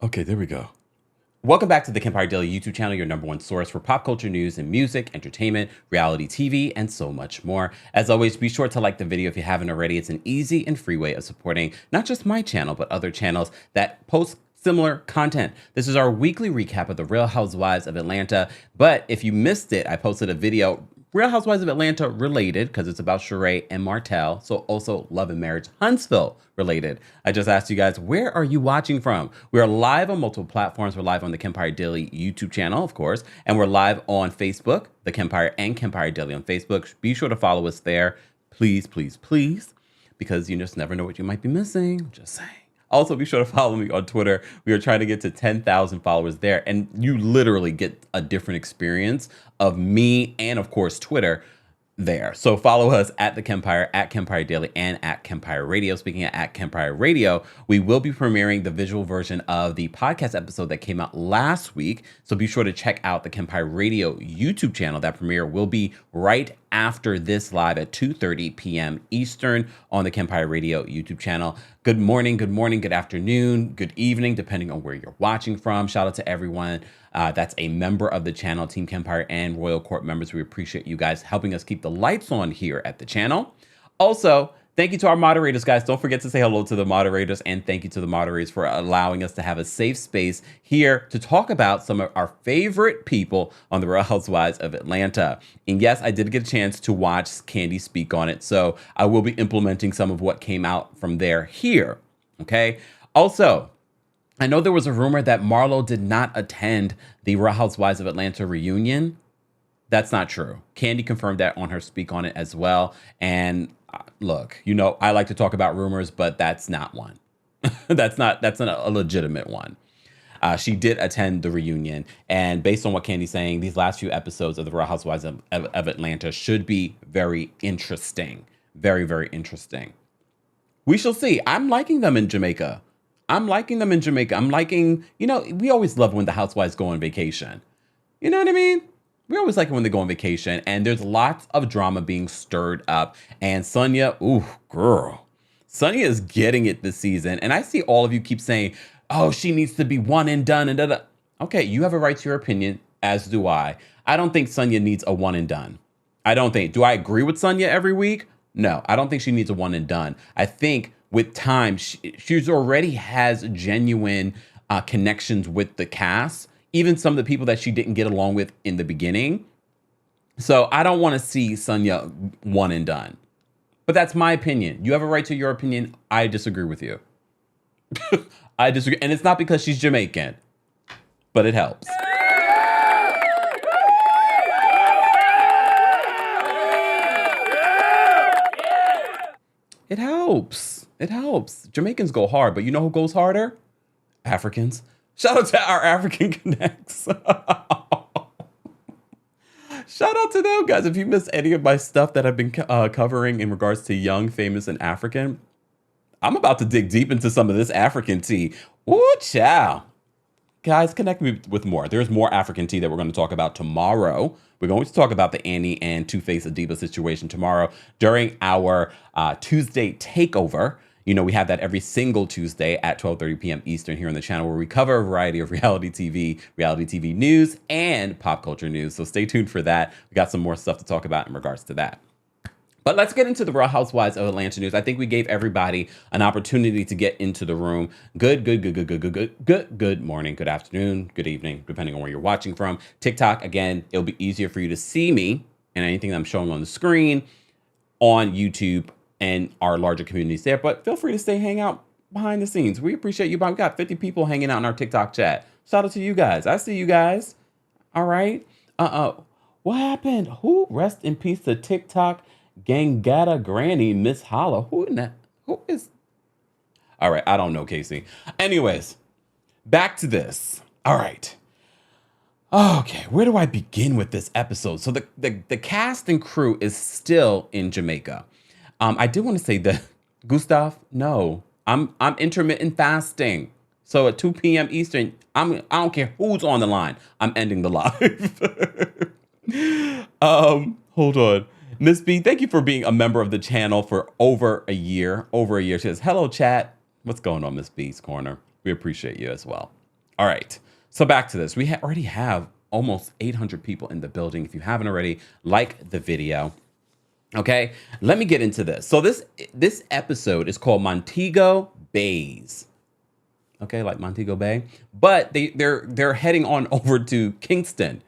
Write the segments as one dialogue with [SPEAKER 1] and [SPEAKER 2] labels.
[SPEAKER 1] Okay, there we go. Welcome back to the Kempire Daily YouTube channel, your number one source for pop culture news and music, entertainment, reality TV, and so much more. As always, be sure to like the video if you haven't already. It's an easy and free way of supporting not just my channel, but other channels that post similar content. This is our weekly recap of the Real Housewives of Atlanta. But if you missed it, I posted a video Real Housewives of Atlanta related because it's about Sheree and Martell. So also Love and Marriage Huntsville related. I just asked you guys, where are you watching from? We are live on multiple platforms. We're live on the Kempire Daily YouTube channel, of course, and we're live on Facebook, the Kempire and Kempire Daily on Facebook. Be sure to follow us there. Please, please, please, because you just never know what you might be missing. Just saying. Also, be sure to follow me on Twitter. We are trying to get to 10,000 followers there, and you literally get a different experience of me and, of course, Twitter there. So follow us at TheKempire, at Kempire Daily, and at Kempire Radio. Speaking of at Kempire Radio, we will be premiering the visual version of the podcast episode that came out last week. So be sure to check out the Kempire Radio YouTube channel. That premiere will be right after this live at 2:30 p.m. Eastern on the Kempire Radio YouTube channel. Good morning, good afternoon, good evening, depending on where you're watching from. Shout out to everyone that's a member of the channel, Team Kempire and Royal Court members. We appreciate you guys helping us keep the lights on here at the channel. Also, thank you to our moderators, guys. Don't forget to say hello to the moderators, and thank you to the moderators for allowing us to have a safe space here to talk about some of our favorite people on the Real Housewives of Atlanta. And yes, I did get a chance to watch Kandi speak on it, so I will be implementing some of what came out from there here, okay? Also, I know there was a rumor that Marlo did not attend the Real Housewives of Atlanta reunion. That's not true. Kandi confirmed that on her speak on it as well. And look, you know, I like to talk about rumors, but that's not one. that's a legitimate one. She did attend the reunion. And based on what Kandi's saying, these last few episodes of the Real Housewives of Atlanta should be very interesting. Very, very interesting. We shall see. I'm liking them in Jamaica. I'm liking, you know, we always love when the housewives go on vacation. You know what I mean? We always like it when they go on vacation, and there's lots of drama being stirred up. And Sanya, ooh, girl, Sanya is getting it this season. And I see all of you keep saying, oh, she needs to be one and done and da-da. Okay, you have a right to your opinion, as do I. I don't think Sanya needs a one and done. I don't think. Do I agree with Sanya every week? No, I don't think she needs a one and done. I think with time, she's already has genuine connections with the cast, even some of the people that she didn't get along with in the beginning. So I don't want to see Sanya one and done. But that's my opinion. You have a right to your opinion. I disagree with you. I disagree. And it's not because she's Jamaican, but it helps. It helps. It helps. Jamaicans go hard, but you know who goes harder? Africans. Shout out to our African connects. Shout out to them, guys. If you missed any of my stuff that I've been covering in regards to young, famous, and African, I'm about to dig deep into some of this African tea. Ooh, child. Guys, connect me with more. There's more African tea that we're going to talk about tomorrow. We're going to talk about the Annie and Two-Face Adiba situation tomorrow during our Tuesday takeover. You know, we have that every single Tuesday at 12:30 p.m. Eastern here on the channel, where we cover a variety of reality TV news, and pop culture news. So stay tuned for that. We got some more stuff to talk about in regards to that. But let's get into the Real Housewives of Atlanta news. I think we gave everybody an opportunity to get into the room. Good morning, good afternoon, good evening, depending on where you're watching from. TikTok, again, it'll be easier for you to see me and anything that I'm showing on the screen on YouTube and our larger communities there. But feel free to hang out behind the scenes. We appreciate you. We got 50 people hanging out in our TikTok chat. Shout out to you guys. I see you guys. All right. What happened? Who? Rest in peace to TikTok Gangata Granny, Miss Holla. Who is? All right, I don't know, Casey. Anyways, back to this. All right. Okay, where do I begin with this episode? So the cast and crew is still in Jamaica. I did want to say that, Gustav, no, I'm intermittent fasting. So at 2 p.m. Eastern, I don't care who's on the line. I'm ending the live. Hold on. Miss B, thank you for being a member of the channel for over a year. She says, hello, chat. What's going on, Miss B's Corner? We appreciate you as well. All right. So back to this. We already have almost 800 people in the building. If you haven't already, like the video. Okay, let me get into this. So this episode is called Montego Baes. Okay, like Montego Bay, but they're heading on over to Kingston.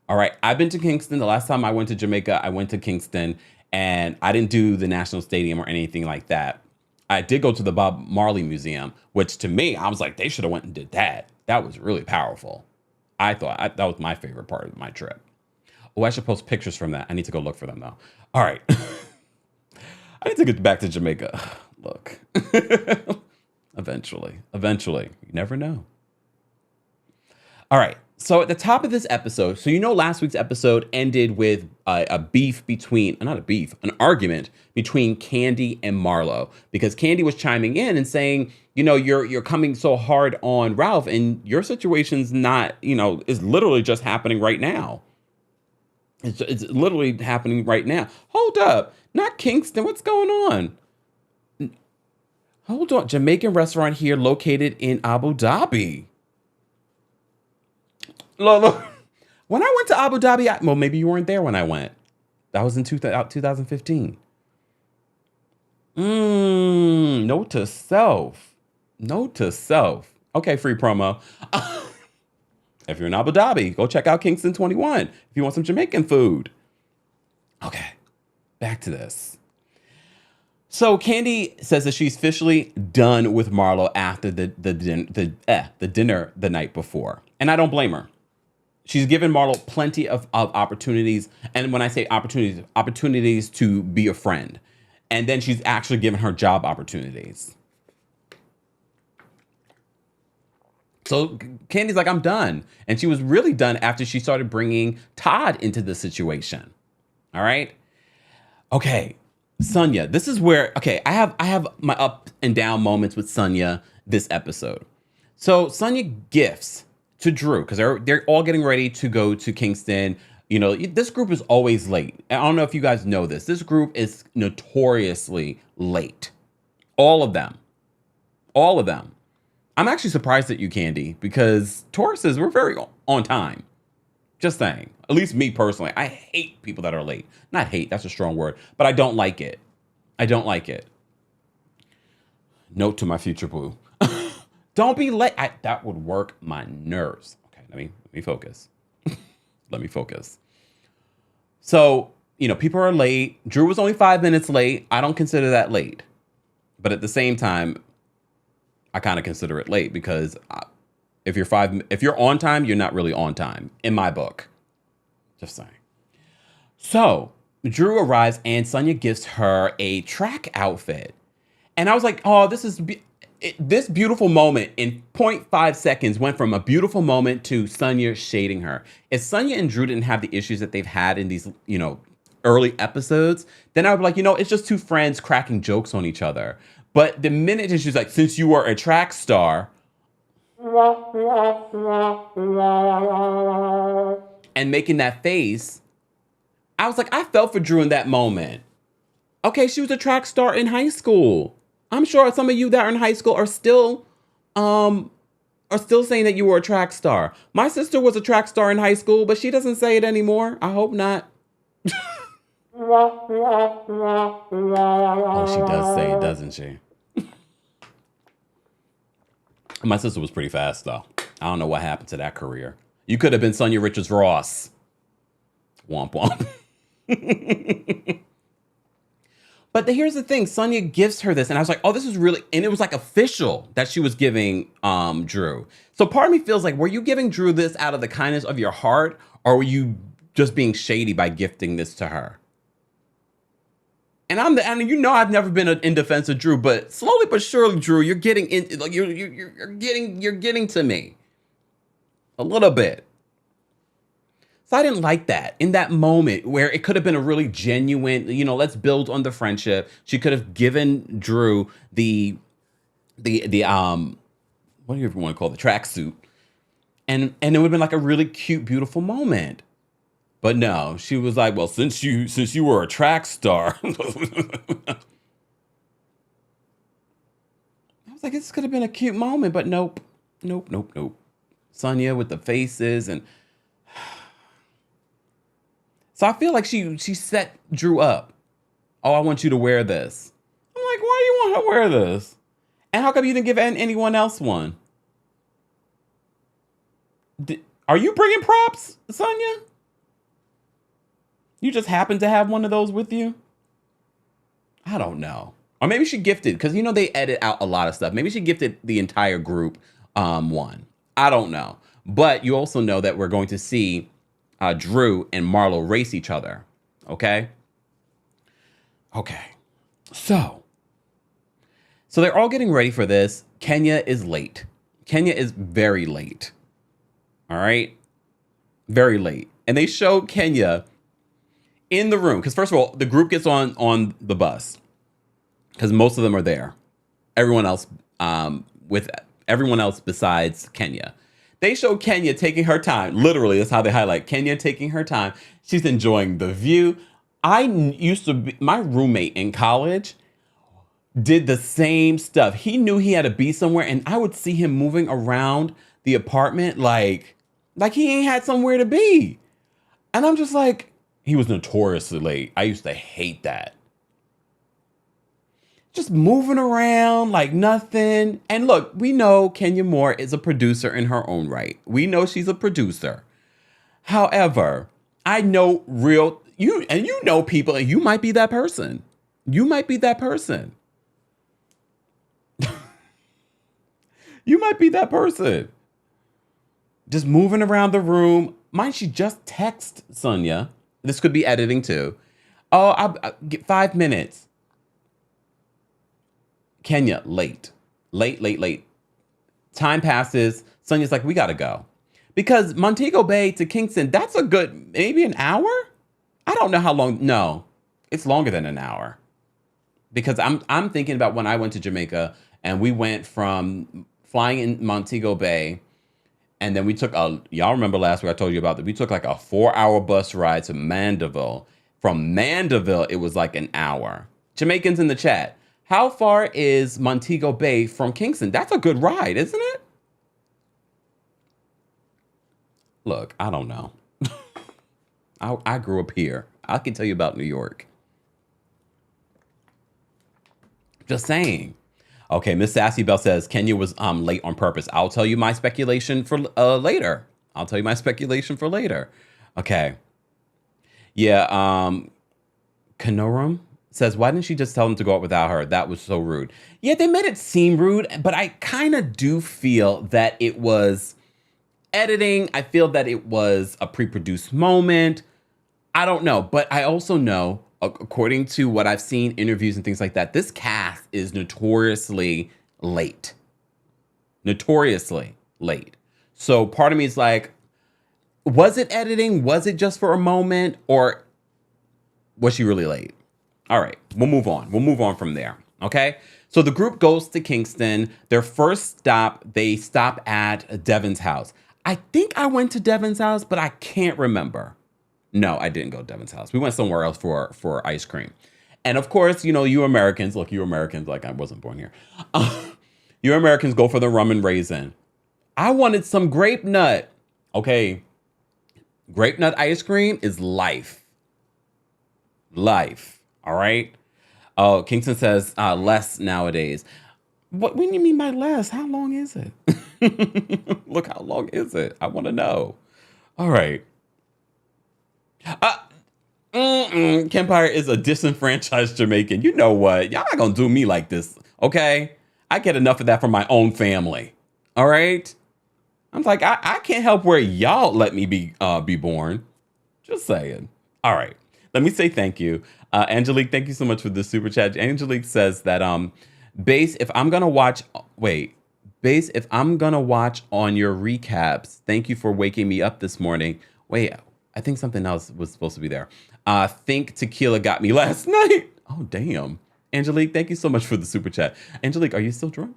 [SPEAKER 1] All right, I've been to Kingston. The last time I went to Jamaica, I went to Kingston, and I didn't do the National Stadium or anything like that. I did go to the Bob Marley Museum, which to me, I was like, they should have went and did that. That was really powerful. That was my favorite part of my trip. Oh, I should post pictures from that. I need to go look for them though. All right. I need to get back to Jamaica. Look. Eventually. You never know. All right. So at the top of this episode, so you know last week's episode ended with a beef between, not a beef, an argument between Kandi and Marlo, because Kandi was chiming in and saying, you know, you're coming so hard on Ralph, and your situation's not, you know, is literally just happening right now. It's literally happening right now. Hold up. Not Kingston. What's going on? Hold on. Jamaican restaurant here located in Abu Dhabi. Look. When I went to Abu Dhabi, well, maybe you weren't there when I went. That was in 2015. Note to self. Note to self. Okay, free promo. If you're in Abu Dhabi, go check out Kingston 21 if you want some Jamaican food. Okay, back to this. So Kandi says that she's officially done with Marlo after the dinner the night before. And I don't blame her. She's given Marlo plenty of opportunities. And when I say opportunities to be a friend. And then she's actually given her job opportunities. So Kandi's like, I'm done. And she was really done after she started bringing Todd into the situation. All right. Okay. Sanya, this is where, okay, I have my up and down moments with Sanya this episode. So Sanya gifts to Drew because they're all getting ready to go to Kingston. You know, this group is always late. I don't know if you guys know this. This group is notoriously late. All of them. All of them. I'm actually surprised at you, Kandi, because Tauruses were very on time. Just saying. At least me personally. I hate people that are late. Not hate, that's a strong word, but I don't like it. I don't like it. Note to my future boo. Don't be late. That would work my nerves. Okay, let me focus. Let me focus. So, you know, people are late. Drew was only 5 minutes late. I don't consider that late. But at the same time, I kind of consider it late because if you're on time, you're not really on time in my book. Just saying. So Drew arrives and Sanya gives her a track outfit. And I was like, oh, this beautiful moment in 0.5 seconds went from a beautiful moment to Sanya shading her. If Sanya and Drew didn't have the issues that they've had in these, you know, early episodes, then I would be like, you know, it's just two friends cracking jokes on each other. But the minute she's like, since you are a track star, and making that face, I was like, I felt for Drew in that moment. Okay, she was a track star in high school. I'm sure some of you that are in high school are still saying that you were a track star. My sister was a track star in high school, but she doesn't say it anymore. I hope not. Oh, she does say it, doesn't she? My sister was pretty fast, though. I don't know what happened to that career. You could have been Sanya Richards-Ross. Womp womp. But here's the thing. Sanya gives her this, and I was like, oh, this is really... And it was like official that she was giving Drew. So part of me feels like, were you giving Drew this out of the kindness of your heart, or were you just being shady by gifting this to her? And you know I've never been in defense of Drew, but slowly but surely, Drew, you're getting in, like you're getting to me a little bit. So I didn't like that in that moment where it could have been a really genuine, you know, let's build on the friendship. She could have given Drew the what do you want to call it, the tracksuit, and it would have been like a really cute, beautiful moment. But no, she was like, well, since you were a track star. I was like, this could have been a cute moment, but nope. Sanya with the faces. And so I feel like she set Drew up. Oh, I want you to wear this. I'm like, why do you want her to wear this? And how come you didn't give anyone else one? Are you bringing props, Sanya? You just happen to have one of those with you? I don't know. Or maybe she gifted, because you know they edit out a lot of stuff. Maybe she gifted the entire group one. I don't know. But you also know that we're going to see Drew and Marlo race each other. Okay? Okay. So they're all getting ready for this. Kenya is late. Kenya is very late. All right? Very late. And they show Kenya in the room. Because first of all, the group gets on the bus. Because most of them are there. Everyone else besides Kenya. They show Kenya taking her time. Literally, that's how they highlight Kenya taking her time. She's enjoying the view. My roommate in college did the same stuff. He knew he had to be somewhere, and I would see him moving around the apartment like he ain't had somewhere to be. And I'm just like, he was notoriously late. I used to hate that. Just moving around like nothing. And look, we know Kenya Moore is a producer in her own right. We know she's a producer. However, I know you know people, and you might be that person. You might be that person. You might be that person. Just moving around the room. Mind she just text Sanya. This could be editing too. Oh, I'll get 5 minutes. Kenya, late. Time passes. Sonya's like, we gotta go. Because Montego Bay to Kingston, that's a good, maybe an hour? I don't know how long. No, it's longer than an hour. Because I'm thinking about when I went to Jamaica and we went from flying in Montego Bay, and then we took y'all remember last week I told you about that, we took like a 4-hour bus ride to Mandeville. From Mandeville, it was like an hour. Jamaicans in the chat, how far is Montego Bay from Kingston? That's a good ride, isn't it? Look, I don't know. I grew up here. I can tell you about New York. Just saying. Okay, Miss Sassy Bell says Kenya was late on purpose. I'll tell you my speculation for later. Okay. Yeah, Kanoram says, why didn't she just tell them to go out without her? That was so rude. Yeah, they made it seem rude, but I kind of do feel that it was editing. I feel that it was a pre-produced moment. I don't know, but I also know, according to what I've seen, interviews and things like that, this cast is notoriously late. Notoriously late. So part of me is like, was it editing? Was it just for a moment? Or was she really late? All right, we'll move on. We'll move on from there, okay? So the group goes to Kingston. Their first stop, they stop at Devin's house. I think I went to Devin's house, but I can't remember. No, I didn't go to Devin's house. We went somewhere else for ice cream. And of course, you know, you Americans, like I wasn't born here. You Americans go for the rum and raisin. I wanted some grape nut. Okay. Grape nut ice cream is life. Life. All right. Oh, Kingston says less nowadays. What do you mean by less? How long is it? Look, how long is it? I want to know. All right. Kempire is a disenfranchised Jamaican. You know what? Y'all not gonna do me like this, okay? I get enough of that from my own family. All right. I'm like, I can't help where y'all let me be born. Just saying. All right. Let me say thank you. Angelique, thank you so much for the super chat. Angelique says that Baes, if I'm gonna watch on your recaps, thank you for waking me up this morning. Wait, I think something else was supposed to be there. Think tequila got me last night. Oh, damn. Angelique, thank you so much for the super chat. Angelique, are you still drunk?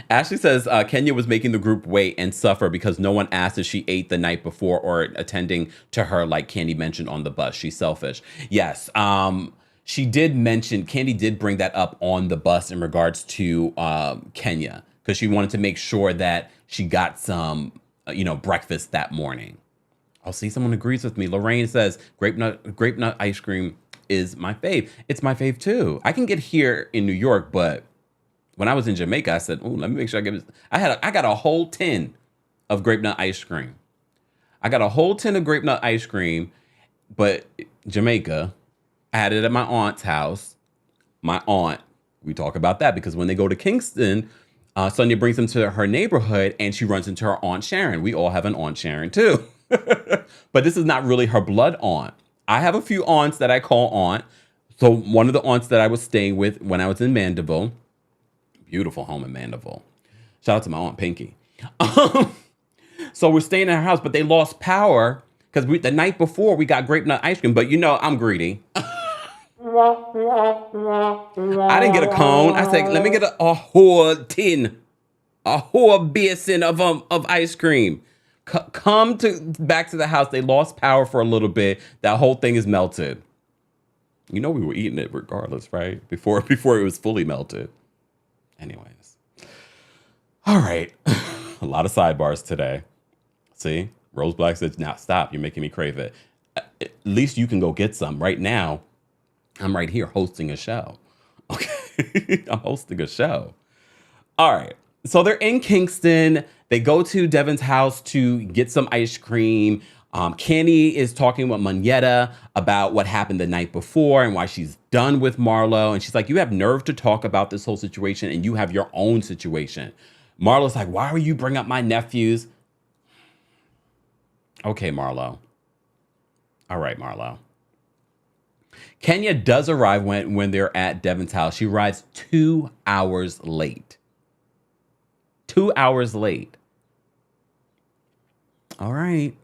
[SPEAKER 1] Ashley says Kenya was making the group wait and suffer because no one asked if she ate the night before or attending to her, like Kandi mentioned on the bus. She's selfish. Yes. She did mention, Kandi did bring that up on the bus in regards to Kenya, because she wanted to make sure that she got some, breakfast that morning. I'll see someone agrees with me. Lorraine says grape nut ice cream is my fave. It's my fave too. I can get here in New York, but when I was in Jamaica, I said, "Oh, let me make sure I get this." I got a whole tin of grape nut ice cream. I got a whole tin of grape nut ice cream, but Jamaica, I had it at my aunt's house. My aunt, we talk about that because when they go to Kingston, Sanya brings them to her neighborhood and she runs into her Aunt Sharon. We all have an Aunt Sharon too. But this is not really her blood aunt. I have a few aunts that I call aunt. So one of the aunts that I was staying with when I was in Mandeville, beautiful home in Mandeville. Shout out to my Aunt Pinky. So we're staying in her house, but they lost power because the night before we got grape nut ice cream. But I'm greedy. I didn't get a cone. I said, let me get a whole tin, a whole basin of ice cream. Come back to the house. They lost power for a little bit. That whole thing is melted. We were eating it regardless, right? Before it was fully melted. Anyways. All right. A lot of sidebars today. See? Rose Black says, now stop. You're making me crave it. At least you can go get some. Right now, I'm right here hosting a show. Okay. I'm hosting a show. All right. So they're in Kingston. They go to Devin's house to get some ice cream. Kandi is talking with Moneta about what happened the night before and why she's done with Marlo. And she's like, you have nerve to talk about this whole situation and you have your own situation. Marlo's like, why will you bring up my nephews? Okay, Marlo. All right, Marlo. Kenya does arrive when they're at Devin's house. She arrives 2 hours late. 2 hours late. All right.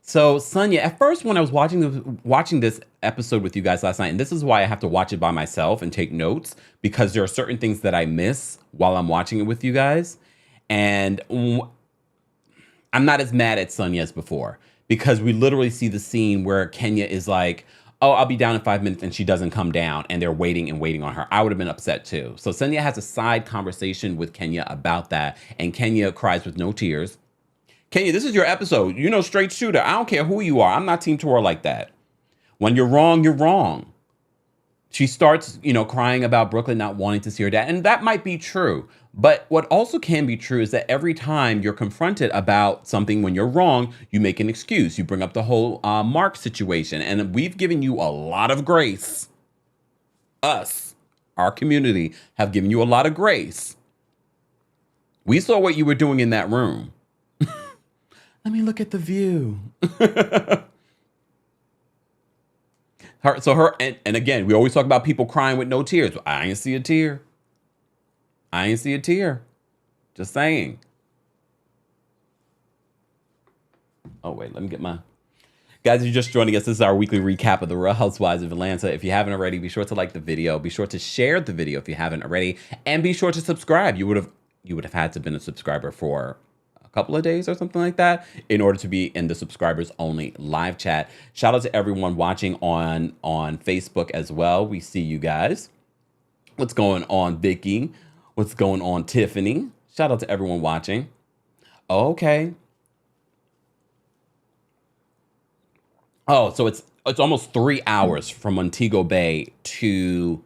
[SPEAKER 1] So Sanya, at first when I was watching this episode with you guys last night, and this is why I have to watch it by myself and take notes, because there are certain things that I miss while I'm watching it with you guys. And I'm not as mad at Sanya as before, because we literally see the scene where Kenya is like, oh, I'll be down in 5 minutes, and she doesn't come down, and they're waiting and waiting on her. I would have been upset too. So Sanya has a side conversation with Kenya about that, and Kenya cries with no tears. Kenya, this is your episode. Straight shooter. I don't care who you are. I'm not Team Tora like that. When you're wrong, you're wrong. She starts, crying about Brooklyn not wanting to see her dad, and that might be true. But what also can be true is that every time you're confronted about something when you're wrong, you make an excuse. You bring up the whole Mark situation. And we've given you a lot of grace. Us, our community, have given you a lot of grace. We saw what you were doing in that room. Let me look at the view. And again, we always talk about people crying with no tears. I ain't see a tear. I ain't see a tear. Just saying. Oh, wait, let me get my... Guys, if you're just joining us, this is our weekly recap of the Real Housewives of Atlanta. If you haven't already, be sure to like the video. Be sure to share the video if you haven't already. And be sure to subscribe. You would have had to have been a subscriber for a couple of days or something like that in order to be in the subscribers only live chat. Shout out to everyone watching on Facebook as well. We see you guys. What's going on, Vicky? What's going on, Tiffany? Shout out to everyone watching. Okay. Oh, so it's almost 3 hours from Montego Bay to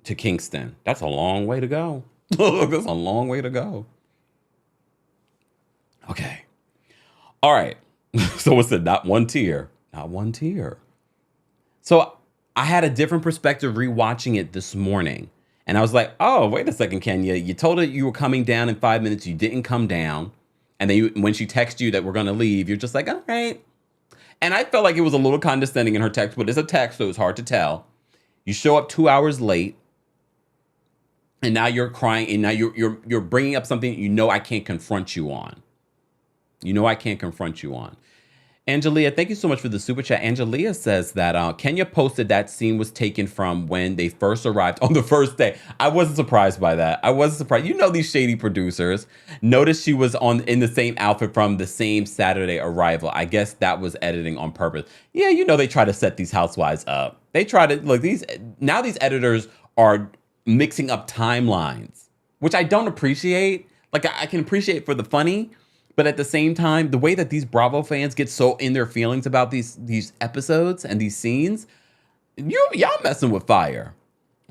[SPEAKER 1] Kingston. That's a long way to go. That's a long way to go. Okay. All right. So what's it? Not one tear. Not one tear. So I had a different perspective rewatching it this morning. And I was like, oh, wait a second, Kenya. You told her you were coming down in 5 minutes. You didn't come down. And then when she texted you that we're going to leave, you're just like, all right. And I felt like it was a little condescending in her text, but it's a text, so it's hard to tell. You show up 2 hours late. And now you're crying. And now you're bringing up something I can't confront you on. I can't confront you on. Angelia, thank you so much for the super chat. Angelia says that Kenya posted that scene was taken from when they first arrived on the first day. I wasn't surprised by that. I wasn't surprised. These shady producers. Notice she was in the same outfit from the same Saturday arrival. I guess that was editing on purpose. Yeah, they try to set these housewives up. They try to look these editors are mixing up timelines. which I don't appreciate. Like, I can appreciate for the funny, but at the same time, the way that these Bravo fans get so in their feelings about these episodes and these scenes, y'all messing with fire.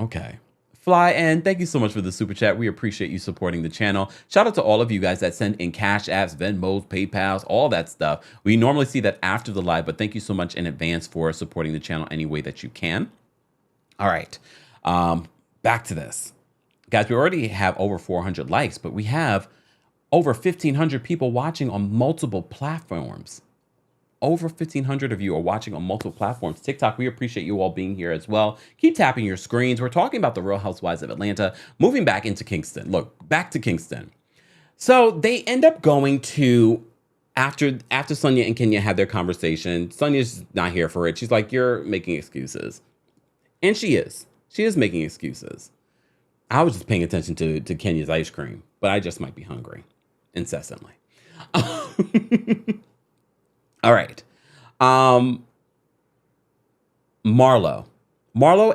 [SPEAKER 1] Okay. Fly and thank you so much for the super chat. We appreciate you supporting the channel. Shout out to all of you guys that send in Cash Apps, Venmos, PayPals, all that stuff. We normally see that after the live, but thank you so much in advance for supporting the channel any way that you can. All right. Back to this. Guys, we already have over 400 likes, but we have over 1,500 people watching on multiple platforms. Over 1,500 of you are watching on multiple platforms. TikTok, we appreciate you all being here as well. Keep tapping your screens. We're talking about the Real Housewives of Atlanta, moving back into Kingston. Look, back to Kingston. So they end up going to, after Sanya and Kenya had their conversation, Sonya's not here for it. She's like, you're making excuses. And she is. She is making excuses. I was just paying attention to Kenya's ice cream, but I just might be hungry incessantly. All right. Marlo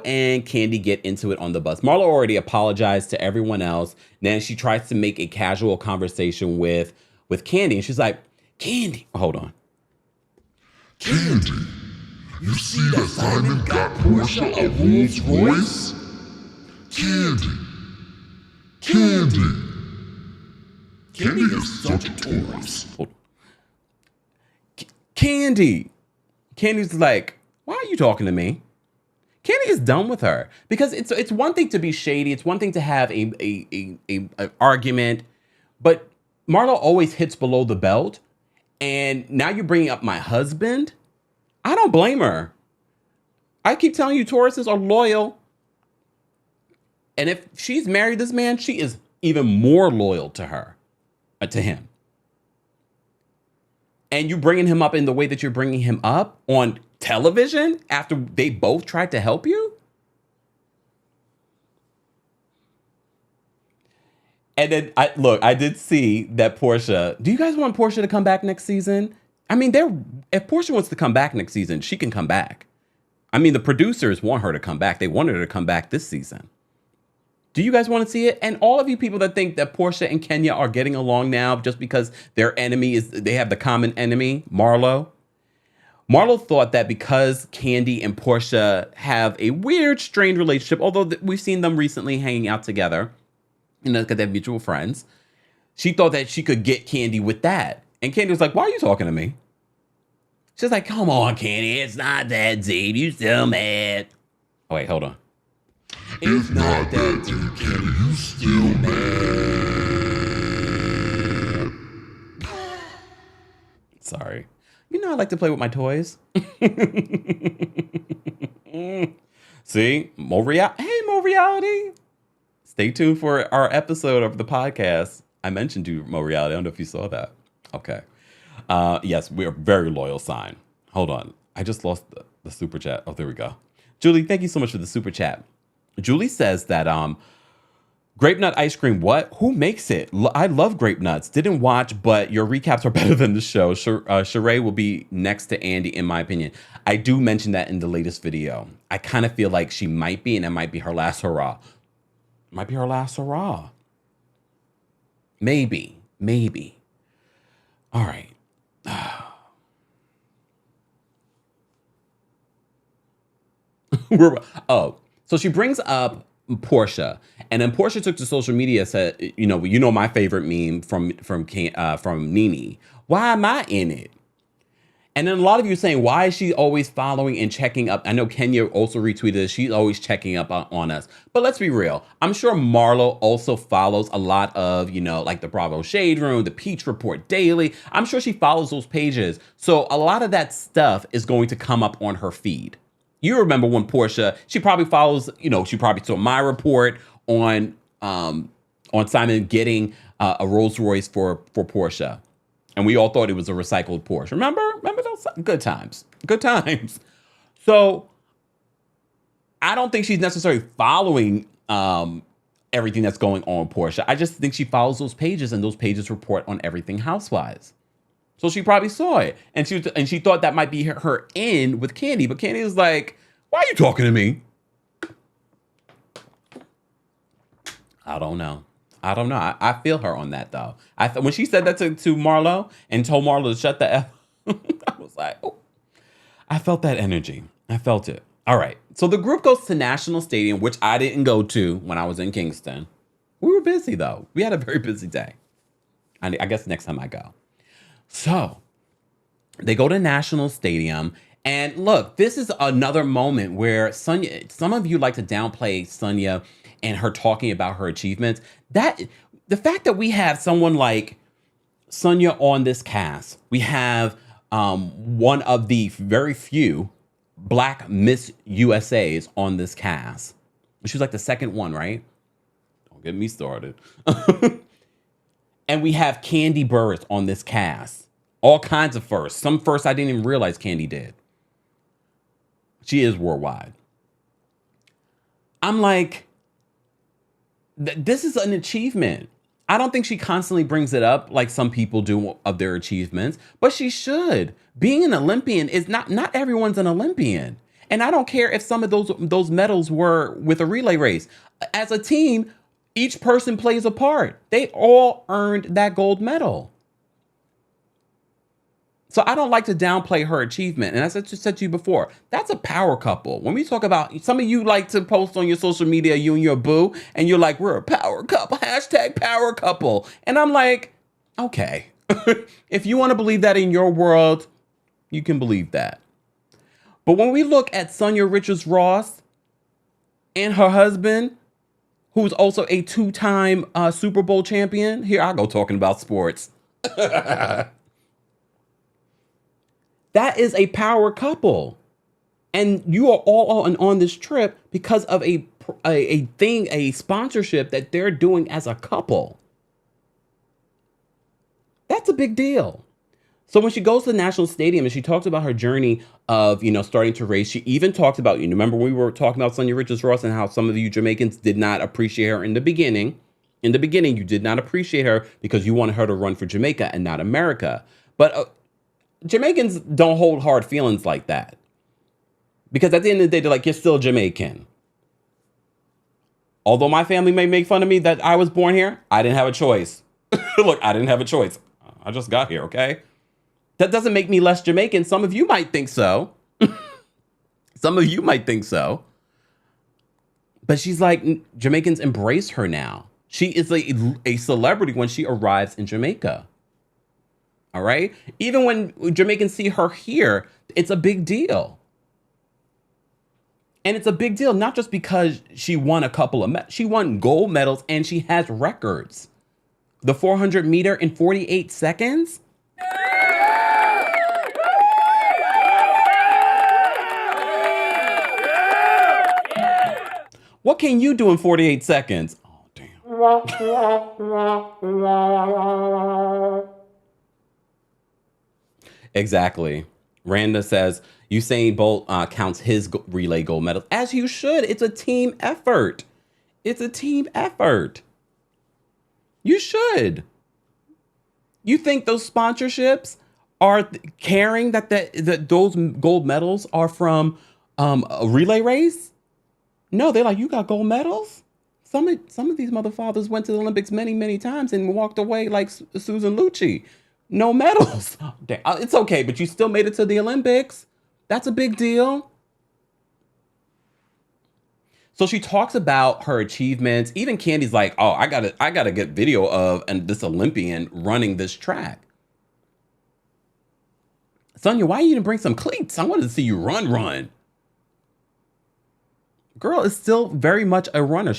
[SPEAKER 1] and Kandi get into it on the bus. Marlo already apologized to everyone else. Then she tries to make a casual conversation with Kandi, and she's like, Kandi, hold on.
[SPEAKER 2] Kandi, you see that Simon got Portia a Rolls Royce? Kandi is such a Taurus.
[SPEAKER 1] Hold on. Candy's like, why are you talking to me? Kandi is done with her because it's one thing to be shady. It's one thing to have a argument, but Marlo always hits below the belt. And now you're bringing up my husband. I don't blame her. I keep telling you, Tauruses are loyal. And if she's married this man, she is even more loyal to her, to him. And you bringing him up in the way that you're bringing him up on television after they both tried to help you? And then, I did see that Portia, do you guys want Portia to come back next season? I mean, if Portia wants to come back next season, she can come back. I mean, the producers want her to come back. They wanted her to come back this season. Do you guys want to see it? And all of you people that think that Portia and Kenya are getting along now just because their enemy they have the common enemy, Marlo. Marlo thought that because Kandi and Portia have a weird, strained relationship, although we've seen them recently hanging out together, because they're mutual friends, she thought that she could get Kandi with that. And Kandi was like, why are you talking to me? She's like, come on, Kandi, it's not that deep. You still mad. Oh, wait, hold on.
[SPEAKER 2] It's not that deep, Kandi, you still mad.
[SPEAKER 1] Sorry. You know I like to play with my toys. See? More reality. Hey, more reality. Stay tuned for our episode of the podcast. I mentioned you, Mo Reality. I don't know if you saw that. Okay. Yes, we're a very loyal sign. Hold on. I just lost the super chat. Oh, there we go. Julie, thank you so much for the super chat. Julie says that grape nut ice cream, what? Who makes it? I love grape nuts. Didn't watch, but your recaps are better than the show. Sheree will be next to Andy, in my opinion. I do mention that in the latest video. I kind of feel like she might be, and that might be her last hurrah. Might be her last hurrah. Maybe. All right. So she brings up Portia, and then Portia took to social media, said, you know my favorite meme from Nene. Why am I in it? And then a lot of you saying, why is she always following and checking up? I know Kenya also retweeted this. She's always checking up on us. But let's be real. I'm sure Marlo also follows a lot of, like the Bravo Shade Room, the Peach Report Daily. I'm sure she follows those pages. So a lot of that stuff is going to come up on her feed. You remember when Portia, she probably follows, she probably saw my report on Simon getting a Rolls Royce for Portia. And we all thought it was a recycled Porsche. Remember those good times? Good times. So I don't think she's necessarily following everything that's going on with Portia. I just think she follows those pages, and those pages report on Everything Housewives. So she probably saw it, and she thought that might be her in with Kandi. But Kandi was like, "Why are you talking to me?" I don't know. I don't know. I feel her on that though. When she said that to Marlo and told Marlo to shut the F, I was like, oh, I felt that energy. I felt it. All right. So the group goes to National Stadium, which I didn't go to when I was in Kingston. We were busy though. We had a very busy day. I guess next time I go. So they go to National Stadium. And look, this is another moment where Sanya, some of you like to downplay Sanya and her talking about her achievements. The fact that we have someone like Sanya on this cast, we have one of the very few Black Miss USAs on this cast. She was like the second one, right? Don't get me started. And we have Kandi Burruss on this cast. All kinds of firsts. Some firsts I didn't even realize Kandi did. She is worldwide. I'm like, this is an achievement. I don't think she constantly brings it up like some people do of their achievements, but she should. Being an Olympian is not everyone's an Olympian. And I don't care if some of those medals were with a relay race. As a team, each person plays a part. They all earned that gold medal. So I don't like to downplay her achievement. And as I just said to you before, that's a power couple. When we talk about, some of you like to post on your social media, you and your boo, and you're like, we're a power couple, hashtag power couple. And I'm like, okay. If you want to believe that in your world, you can believe that. But when we look at Sanya Richards-Ross and her husband, who's also a two-time Super Bowl champion, here I go talking about sports. That is a power couple. And you are all on this trip because of a sponsorship that they're doing as a couple. That's a big deal. So when she goes to the National Stadium and she talks about her journey of, starting to race, she even talked about, remember we were talking about Sanya Richards-Ross and how some of you Jamaicans did not appreciate her in the beginning. In the beginning, you did not appreciate her because you wanted her to run for Jamaica and not America. But Jamaicans don't hold hard feelings like that. Because at the end of the day, they're like, you're still Jamaican. Although my family may make fun of me that I was born here, I didn't have a choice. Look, I didn't have a choice. I just got here, okay? That doesn't make me less Jamaican. Some of you might think so. Some of you might think so. But she's like, Jamaicans embrace her now. She is a celebrity when she arrives in Jamaica. All right? Even when Jamaicans see her here, it's a big deal. And it's a big deal, not just because she won a couple of she won gold medals and she has records. The 400 meter in 48 seconds. What can you do in 48 seconds? Oh, damn. Exactly. Randa says, Usain Bolt counts his relay gold medals. As you should. It's a team effort. It's a team effort. You should. You think those sponsorships are caring that those gold medals are from a relay race? No, they're like, you got gold medals? Some of these motherfathers went to the Olympics many, many times and walked away like Susan Lucci. No medals. Oh, damn. It's okay, but you still made it to the Olympics. That's a big deal. So she talks about her achievements. Even Kandi's like, oh, I gotta get video of this Olympian running this track. Sanya, why you didn't bring some cleats? I wanted to see you run. Girl is still very much a runner.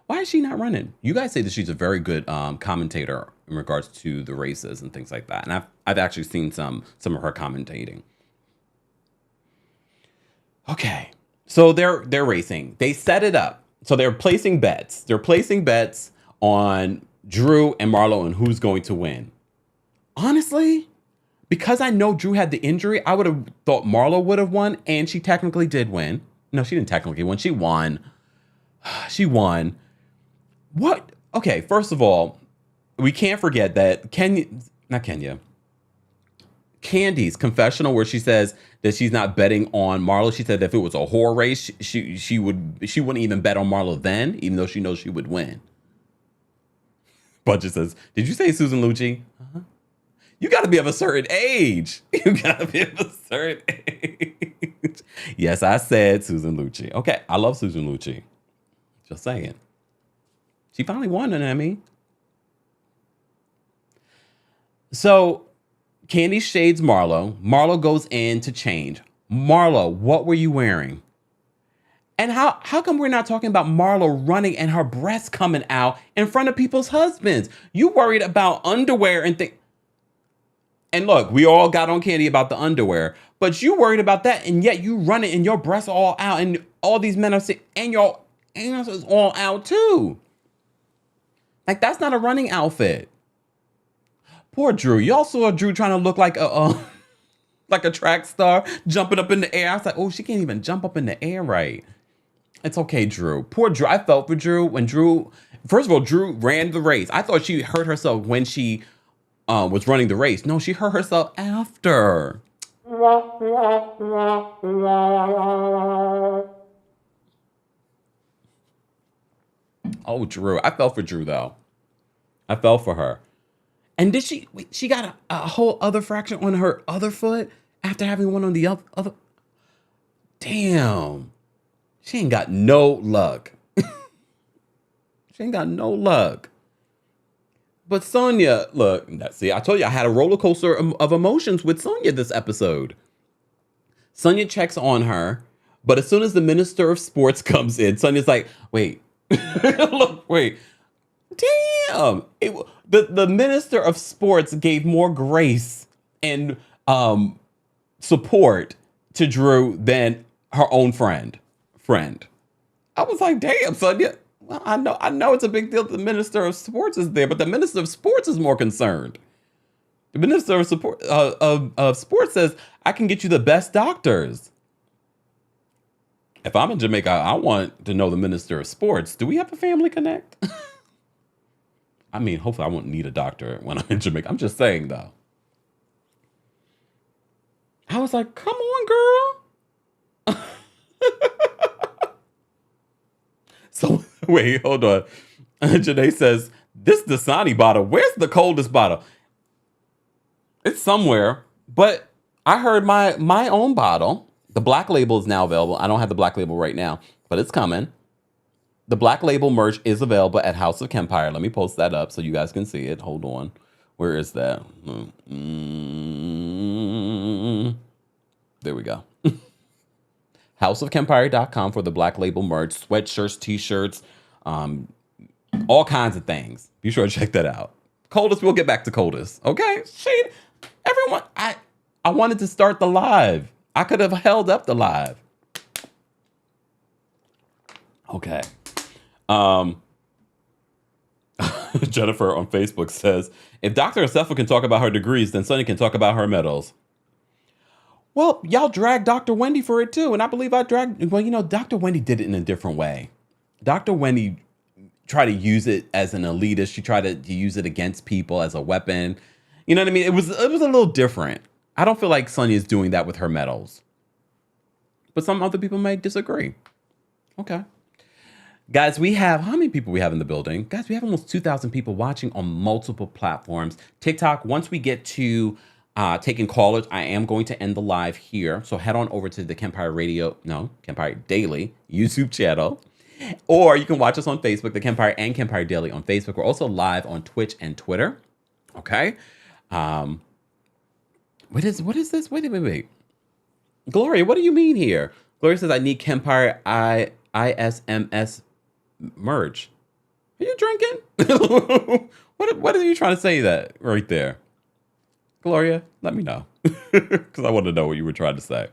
[SPEAKER 1] Why is she not running? You guys say that she's a very good commentator in regards to the races and things like that. And I've actually seen some of her commentating. Okay. So they're racing. They set it up. So they're placing bets. They're placing bets on Drew and Marlo and who's going to win. Honestly, because I know Drew had the injury, I would have thought Marlo would have won, and she technically did win. No, she didn't technically win. She won. She won. What? Okay, first of all, we can't forget that Kandi's confessional where she says that she's not betting on Marlo. She said if it was a whore race, she wouldn't even bet on Marlo then, even though she knows she would win. Budget says, did you say Susan Lucci? Uh-huh. You got to be of a certain age. You got to be of a certain age. Yes, I said Susan Lucci. Okay, I love Susan Lucci. Just saying. She finally won an Emmy. So Kandi shades Marlo. Marlo goes in to change. Marlo, what were you wearing? And how come we're not talking about Marlo running and her breasts coming out in front of people's husbands? You worried about underwear and things. And look, we all got on Kandi about the underwear, but you worried about that, and yet you running and your breasts all out, and all these men are saying, and your ass is all out too. Like, that's not a running outfit. Poor Drew. Y'all saw Drew trying to look like a track star jumping up in the air. I was like, oh, she can't even jump up in the air right. It's okay, Drew. Poor Drew. I felt for Drew when first of all, Drew ran the race. I thought she hurt herself when she was running the race. No, she hurt herself after. Oh, Drew. I felt for Drew, though. I felt for her. And did she got a whole other fracture on her other foot after having one on the other? Damn. She ain't got no luck. She ain't got no luck. But Sanya, look, see, I told you I had a roller coaster of emotions with Sanya this episode. Sanya checks on her, but as soon as the Minister of Sports comes in, Sonya's like, wait, look, wait. Damn. The Minister of Sports gave more grace and support to Drew than her own friend. I was like, damn, Sanya. Well, I know it's a big deal that the Minister of Sports is there, but the Minister of Sports is more concerned. The Minister of Sports says, I can get you the best doctors. If I'm in Jamaica, I want to know the Minister of Sports. Do we have a family connect? I mean, hopefully I won't need a doctor when I'm in Jamaica. I'm just saying, though. I was like, come on, girl. So, wait, hold on. Janae says, this Dasani bottle, where's the coldest bottle? It's somewhere, but I heard my own bottle. The black label is now available. I don't have the black label right now, but it's coming. The black label merch is available at House of Kempire. Let me post that up so you guys can see it. Hold on. Where is that? There we go. houseofkempire.com for the black label merch, sweatshirts, t-shirts, all kinds of things. Be sure to check that out. Coldest, we'll get back to coldest. Okay? Shade. Everyone, I wanted to start the live. I could have held up the live. Okay. Jennifer on Facebook says, if Dr. Asefa can talk about her degrees, then Sonny can talk about her medals. Well, y'all dragged Dr. Wendy for it too. And I believe Dr. Wendy did it in a different way. Dr. Wendy tried to use it as an elitist. She tried to use it against people as a weapon. You know what I mean? It was a little different. I don't feel like Sonya is doing that with her medals. But some other people may disagree. Okay. Guys, we have, how many people we have in the building? Guys, we have almost 2,000 people watching on multiple platforms. TikTok, once we get to taking callers, I am going to end the live here. So head on over to the Kempire Daily YouTube channel. Or you can watch us on Facebook, the Kempire and Kempire Daily on Facebook. We're also live on Twitch and Twitter. Okay. What is this? Wait. Gloria, what do you mean here? Gloria says, I need Kempire ISMS merch. Are you drinking? What are you trying to say that right there? Gloria, let me know. Because I want to know what you were trying to say.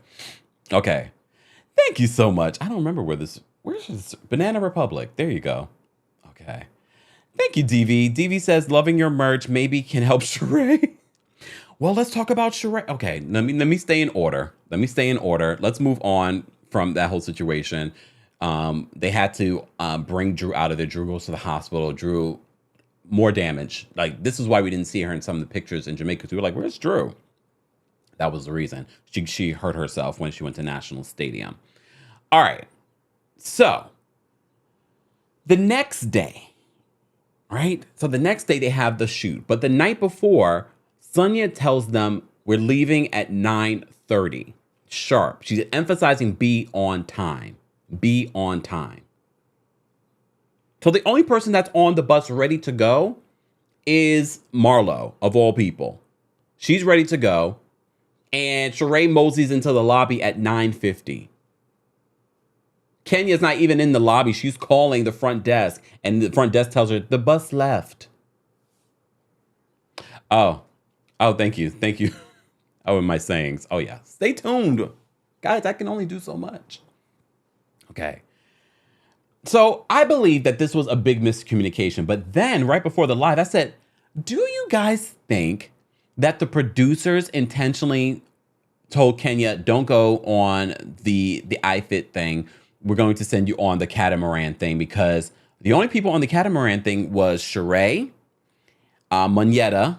[SPEAKER 1] Okay. Thank you so much. I don't remember where's this? Banana Republic. There you go. Okay. Thank you, DV. DV says, loving your merch maybe can help Sheree. Well, let's talk about Sheree. Okay, let me stay in order. Let's move on from that whole situation. They had to bring Drew out of there. Drew goes to the hospital. Drew, more damage. Like, this is why we didn't see her in some of the pictures in Jamaica. We were like, where's Drew? That was the reason. She hurt herself when she went to National Stadium. All right. So, the next day, right? So the next day they have the shoot. But the night before, Sanya tells them we're leaving at 9:30 sharp. She's emphasizing be on time. Be on time. So the only person that's on the bus ready to go is Marlo, of all people. She's ready to go. And Sheree moseys into the lobby at 9:50. Kenya's not even in the lobby. She's calling the front desk, and the front desk tells her the bus left. Oh, thank you. Thank you. Oh, and my sayings. Oh, yeah. Stay tuned. Guys, I can only do so much. Okay. So I believe that this was a big miscommunication. But then right before the live, I said, do you guys think that the producers intentionally told Kenya, don't go on the iFit thing. We're going to send you on the Catamaran thing, because the only people on the Catamaran thing was Sheree, Monyetta's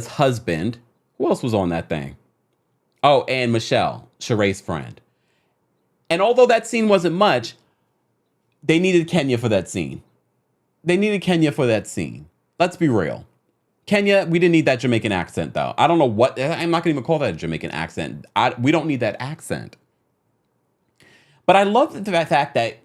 [SPEAKER 1] husband. Who else was on that thing? Oh, and Michelle, Sheree's friend. And although that scene wasn't much, they needed Kenya for that scene. Let's be real. Kenya, we didn't need that Jamaican accent, though. I don't know what, I'm not going to even call that a Jamaican accent. We don't need that accent. But I love the fact that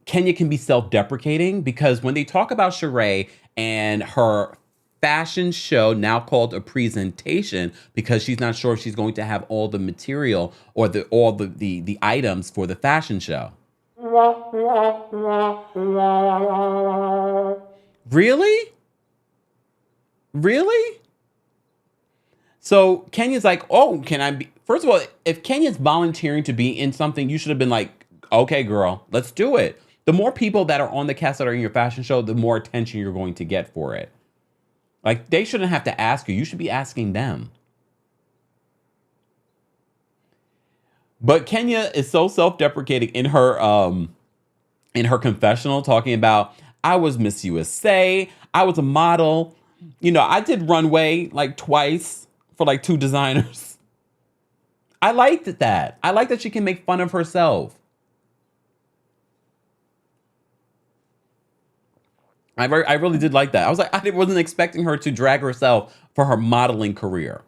[SPEAKER 1] Kenya can be self-deprecating, because when they talk about Sheree and her fashion show, now called a presentation, because she's not sure if she's going to have all the material or all the items for the fashion show. Really? Really? So Kenya's like, oh, can I be? First of all, if Kenya's volunteering to be in something, you should have been like, okay, girl, let's do it. The more people that are on the cast that are in your fashion show, the more attention you're going to get for it. Like, they shouldn't have to ask you. You should be asking them. But Kenya is so self-deprecating in her confessional, talking about, I was Miss USA, I was a model. You know, I did runway like twice for like 2 designers. I liked that. I like that she can make fun of herself. I really did like that. I was like, I wasn't expecting her to drag herself for her modeling career.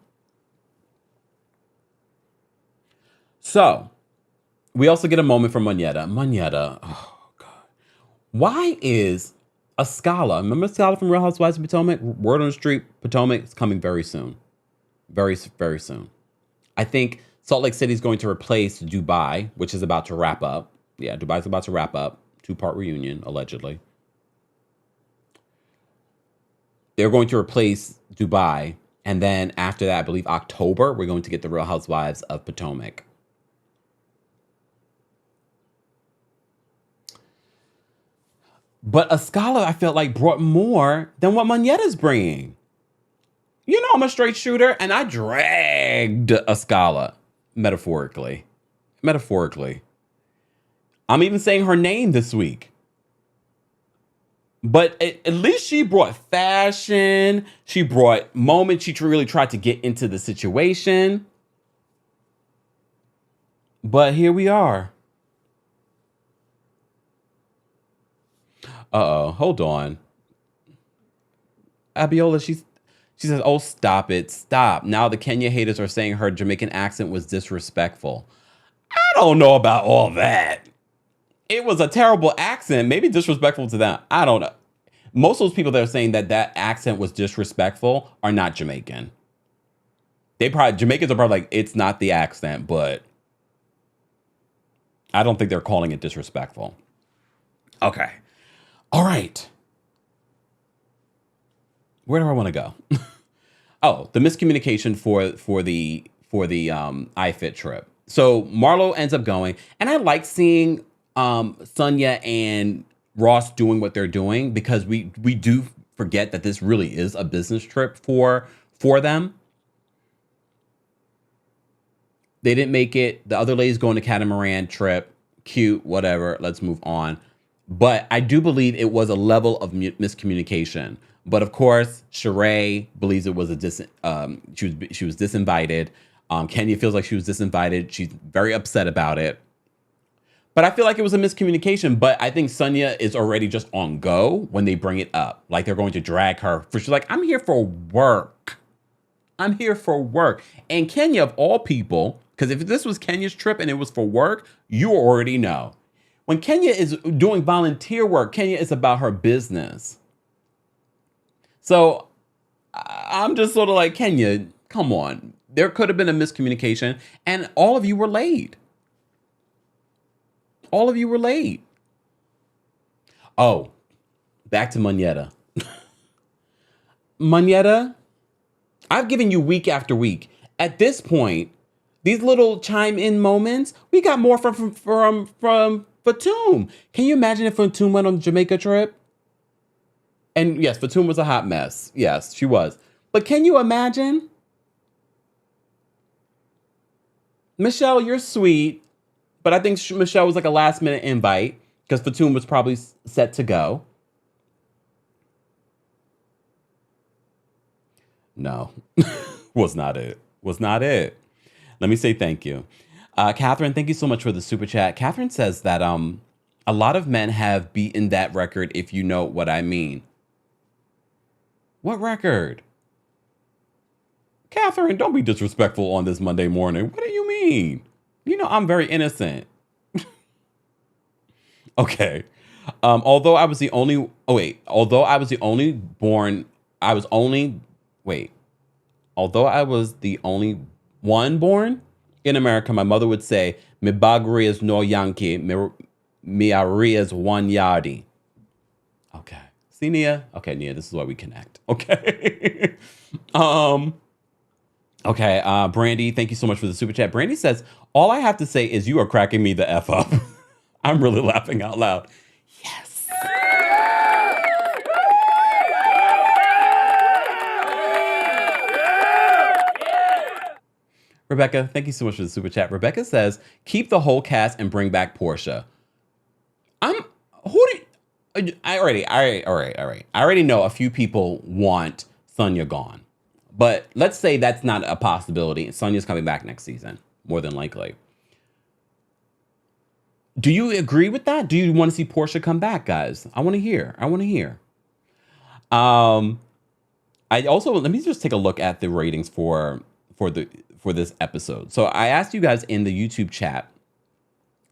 [SPEAKER 1] So, we also get a moment from Moneta. Oh, God. Why is Escala, remember Escala from Real Housewives of Potomac? Word on the street, Potomac is coming very soon. Very, very soon. I think Salt Lake City is going to replace Dubai, which is about to wrap up. Yeah, Dubai's about to wrap up. 2-part reunion, allegedly. They're going to replace Dubai. And then after that, I believe October, we're going to get the Real Housewives of Potomac. But Escala, I felt like, brought more than what Moneta's bringing. You know I'm a straight shooter, and I dragged Escala, metaphorically. I'm even saying her name this week. But at least she brought fashion. She brought moments. She really tried to get into the situation. But here we are. Uh-oh, hold on. Abiola, she says, oh, stop it. Stop. Now the Kenya haters are saying her Jamaican accent was disrespectful. I don't know about all that. It was a terrible accent, maybe disrespectful to them. I don't know. Most of those people that are saying that accent was disrespectful are not Jamaican. Jamaicans are probably like, it's not the accent, but I don't think they're calling it disrespectful. Okay. All right. Where do I want to go? Oh, the miscommunication for the iFit trip. So Marlo ends up going, and I like seeing Sanya and Ross doing what they're doing, because we do forget that this really is a business trip for them. They didn't make it. The other ladies going to Catamaran trip. Cute, whatever. Let's move on. But I do believe it was a level of miscommunication. But of course, Sheree believes it was she was disinvited. Kenya feels like she was disinvited. She's very upset about it. But I feel like it was a miscommunication. But I think Sanya is already just on go when they bring it up. Like they're going to drag her. She's like, I'm here for work. I'm here for work. And Kenya, of all people, because if this was Kenya's trip and it was for work, you already know. When Kenya is doing volunteer work, Kenya is about her business. So I'm just sort of like, Kenya, come on. There could have been a miscommunication, and all of you were late. All of you were late. Oh, back to Moneta. Moneta, I've given you week after week. At this point, these little chime in moments, we got more from Fatum. Can you imagine if Fatum went on the Jamaica trip? And yes, Fatum was a hot mess. Yes, she was. But can you imagine? Michelle, you're sweet. But I think Michelle was like a last minute invite because Fatum was probably set to go. No, was not it. Was not it. Let me say thank you. Catherine, thank you so much for the super chat. Catherine says that a lot of men have beaten that record, if you know what I mean. What record? Catherine, don't be disrespectful on this Monday morning. What do you mean? You know, I'm very innocent. Okay. Although I was the only one born in America, my mother would say, "Mi bagri is no Yankee, mi ari is one yardi." Okay. See, Nia? Okay, Nia, this is why we connect. Okay. Okay, Brandy, thank you so much for the super chat. Brandy says, all I have to say is you are cracking me the F up. I'm really laughing out loud. Yes. Rebecca, thank you so much for the super chat. Rebecca says, keep the whole cast and bring back Portia. I already know a few people want Sanya gone. But let's say that's not a possibility. Sonya's coming back next season, more than likely. Do you agree with that? Do you want to see Portia come back, guys? I want to hear. Let me just take a look at the ratings for this episode. So I asked you guys in the YouTube chat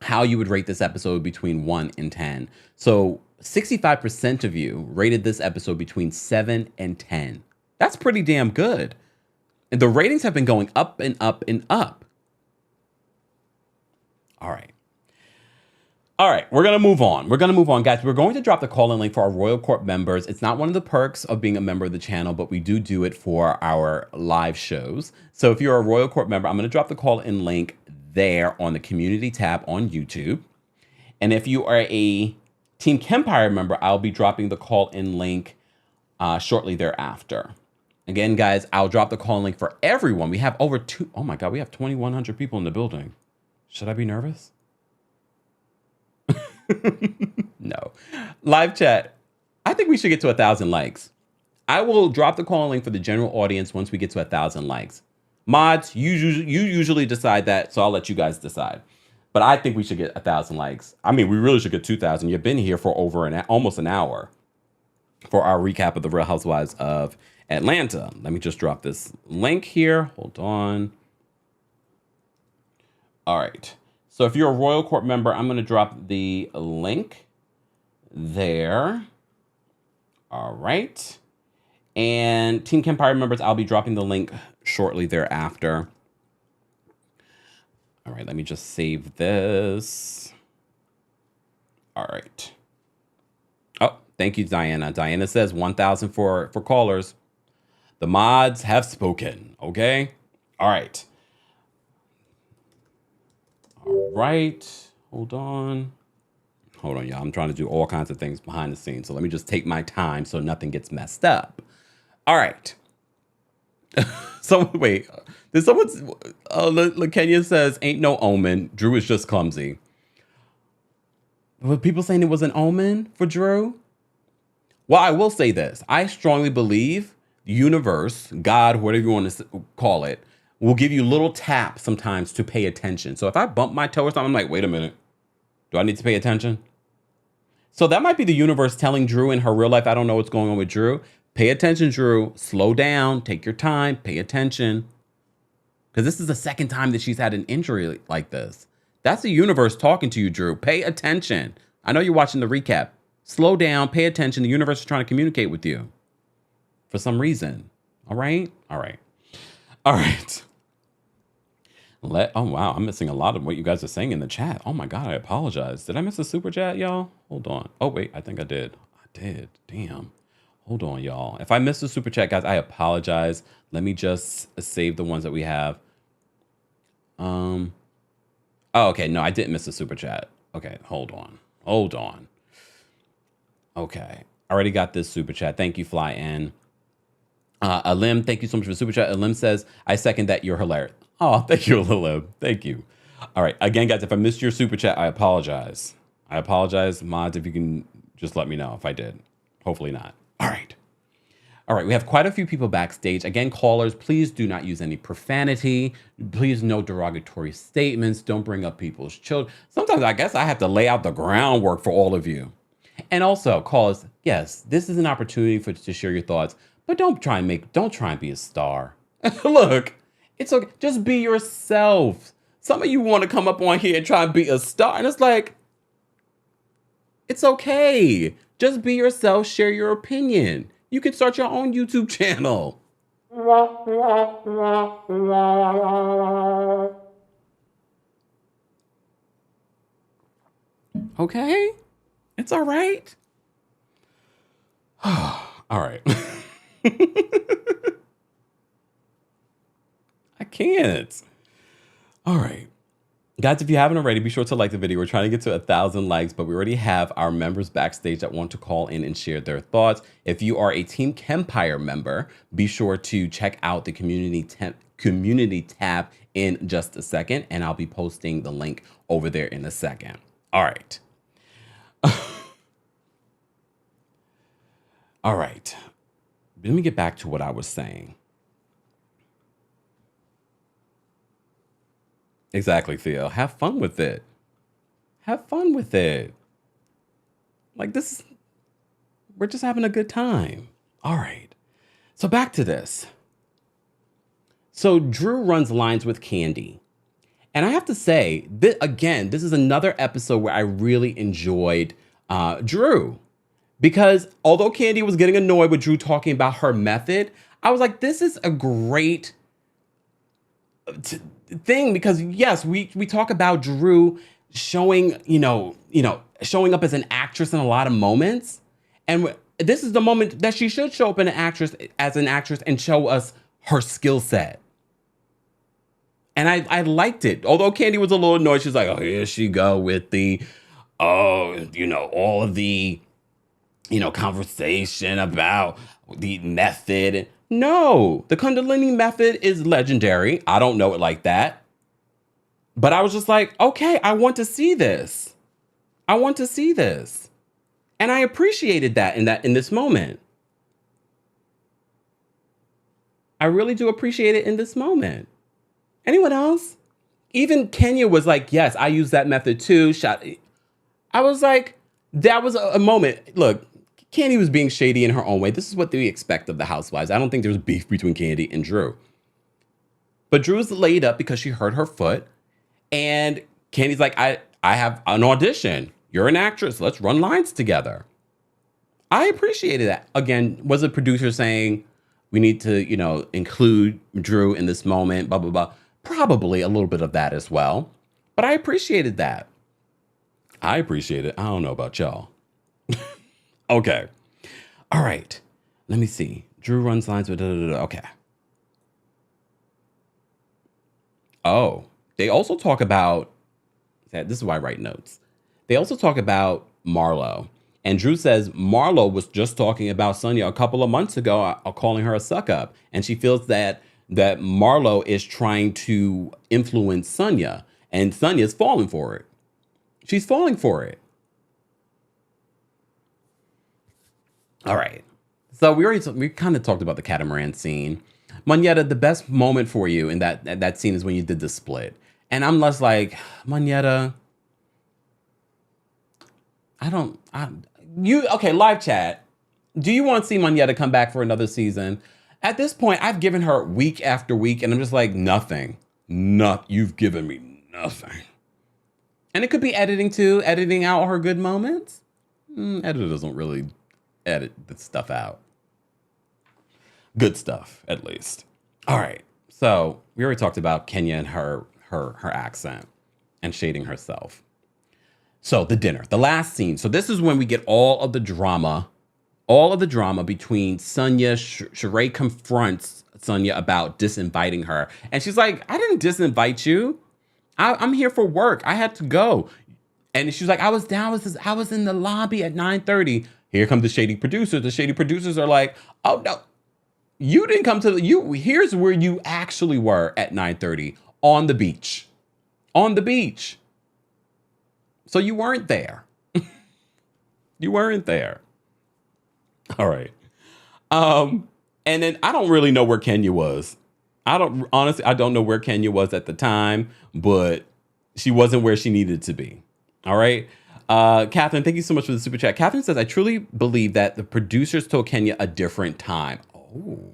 [SPEAKER 1] how you would rate this episode between 1 and 10. So 65% of you rated this episode between 7 and 10. That's pretty damn good. And the ratings have been going up and up and up. All right. We're going to move on. Guys. We're going to drop the call-in link for our Royal Court members. It's not one of the perks of being a member of the channel, but we do it for our live shows. So if you're a Royal Court member, I'm going to drop the call-in link there on the community tab on YouTube. And if you are a Team Kempire member, I'll be dropping the call-in link shortly thereafter. Again, guys, I'll drop the call link for everyone. We have we have 2,100 people in the building. Should I be nervous? No. Live chat. I think we should get to 1,000 likes. I will drop the call link for the general audience once we get to 1,000 likes. Mods, you usually decide that, so I'll let you guys decide. But I think we should get 1,000 likes. I mean, we really should get 2,000. You've been here for over almost an hour for our recap of the Real Housewives of Atlanta. Let me just drop this link here. Hold on. All right. So if you're a Royal Court member, I'm going to drop the link there. All right. And Team Kempire members, I'll be dropping the link shortly thereafter. All right. Let me just save this. All right. Oh, thank you, Diana. Diana says 1,000 for callers. The mods have spoken. Okay. All right. All right. Hold on, y'all. I'm trying to do all kinds of things behind the scenes. So let me just take my time so nothing gets messed up. All right. So wait, did someone, Kenya says, ain't no omen. Drew is just clumsy. Were people saying it was an omen for Drew? Well, I will say this. I strongly believe the universe, God, whatever you want to call it, will give you little taps sometimes to pay attention. So if I bump my toe or something, I'm like, wait a minute. Do I need to pay attention? So that might be the universe telling Drew in her real life, I don't know what's going on with Drew. Pay attention, Drew. Slow down. Take your time. Pay attention. Because this is the second time that she's had an injury like this. That's the universe talking to you, Drew. Pay attention. I know you're watching the recap. Slow down. Pay attention. The universe is trying to communicate with you for some reason. All right? All right. All right. Oh, wow. I'm missing a lot of what you guys are saying in the chat. Oh, my God. I apologize. Did I miss a super chat, y'all? Hold on. Oh, wait. I think I did. I did. Damn. Hold on, y'all. If I missed a super chat, guys, I apologize. Let me just save the ones that we have. Oh, okay. No, I didn't miss a super chat. Okay. Hold on. Hold on. Okay. I already got this super chat. Thank you, Fly N. Alim, thank you so much for the super chat. Alim says, I second that. You're hilarious. Oh, thank you, Alim. Thank you. All right. Again, guys, if I missed your super chat, I apologize. I apologize. Mods, if you can just let me know if I did. Hopefully not. All right. All right. We have quite a few people backstage. Again, callers, please do not use any profanity. Please no derogatory statements. Don't bring up people's children. Sometimes I guess I have to lay out the groundwork for all of you. And also, callers, yes, this is an opportunity to share your thoughts, but don't try and be a star. Look, it's okay. Just be yourself. Some of you want to come up on here and try and be a star, and it's like, it's okay. Just be yourself, share your opinion. You can start your own YouTube channel. Okay? It's all right. All right. I can't. All right. Guys, if you haven't already, be sure to like the video. We're trying to get to 1,000 likes, but we already have our members backstage that want to call in and share their thoughts. If you are a Team Kempire member, be sure to check out the community tab in just a second, and I'll be posting the link over there in a second. All right. All right. Let me get back to what I was saying. Exactly, Theo. Have fun with it. Have fun with it. Like we're just having a good time. All right. So back to this. So Drew runs lines with Kandi. And I have to say, this is another episode where I really enjoyed Drew. Because although Kandi was getting annoyed with Drew talking about her method, I was like, this is a great thing, because yes, we talk about Drew showing showing up as an actress in a lot of moments, and this is the moment that she should show up as an actress and show us her skill set. And I liked it, although Kandi was a little annoyed. She's like, oh, here she go with the all of the conversation about the method. No, the Kundalini method is legendary. I don't know it like that. But I was just like, okay, I want to see this. I want to see this. And I appreciated that in this moment. I really do appreciate it in this moment. Anyone else? Even Kenya was like, yes, I use that method too. I was like, that was a moment. Look, Kandi was being shady in her own way. This is what we expect of the housewives. I don't think there's beef between Kandi and Drew. But Drew's laid up because she hurt her foot. And Kandi's like, I have an audition. You're an actress. Let's run lines together. I appreciated that. Again, was the producer saying we need to, include Drew in this moment, blah, blah, blah. Probably a little bit of that as well. But I appreciated that. I appreciate it. I don't know about y'all. Okay. All right. Let me see. Drew runs lines with... Okay. Oh, they also talk about... This is why I write notes. They also talk about Marlo. And Drew says Marlo was just talking about Sanya a couple of months ago, calling her a suck-up. And she feels that Marlo is trying to influence Sanya. And Sanya's falling for it. She's falling for it. All right. So we kind of talked about the Catamaran scene. Monyetta, the best moment for you in that scene is when you did the split. And I'm less like, Monyetta, Okay, live chat. Do you want to see Monyetta come back for another season? At this point, I've given her week after week, and I'm just like, nothing. You've given me nothing. And it could be editing too, editing out her good moments. Editor doesn't really edit the stuff out. Good stuff, at least. All right. So we already talked about Kenya and her accent and shading herself. So the dinner, the last scene. So this is when we get all of the drama between Sanya. Sheree confronts Sanya about disinviting her. And she's like, I didn't disinvite you. I'm here for work. I had to go. And she's like, I was in the lobby at 9:30. Here come the shady producers. The shady producers are like, oh no, you didn't come here's where you actually were at 9:30 on the beach. On the beach. So you weren't there. You weren't there. All right. And then I don't really know where Kenya was. I don't know where Kenya was at the time, but she wasn't where she needed to be. All right. Catherine, thank you so much for the super chat. Catherine says, I truly believe that the producers told Kenya a different time. Oh.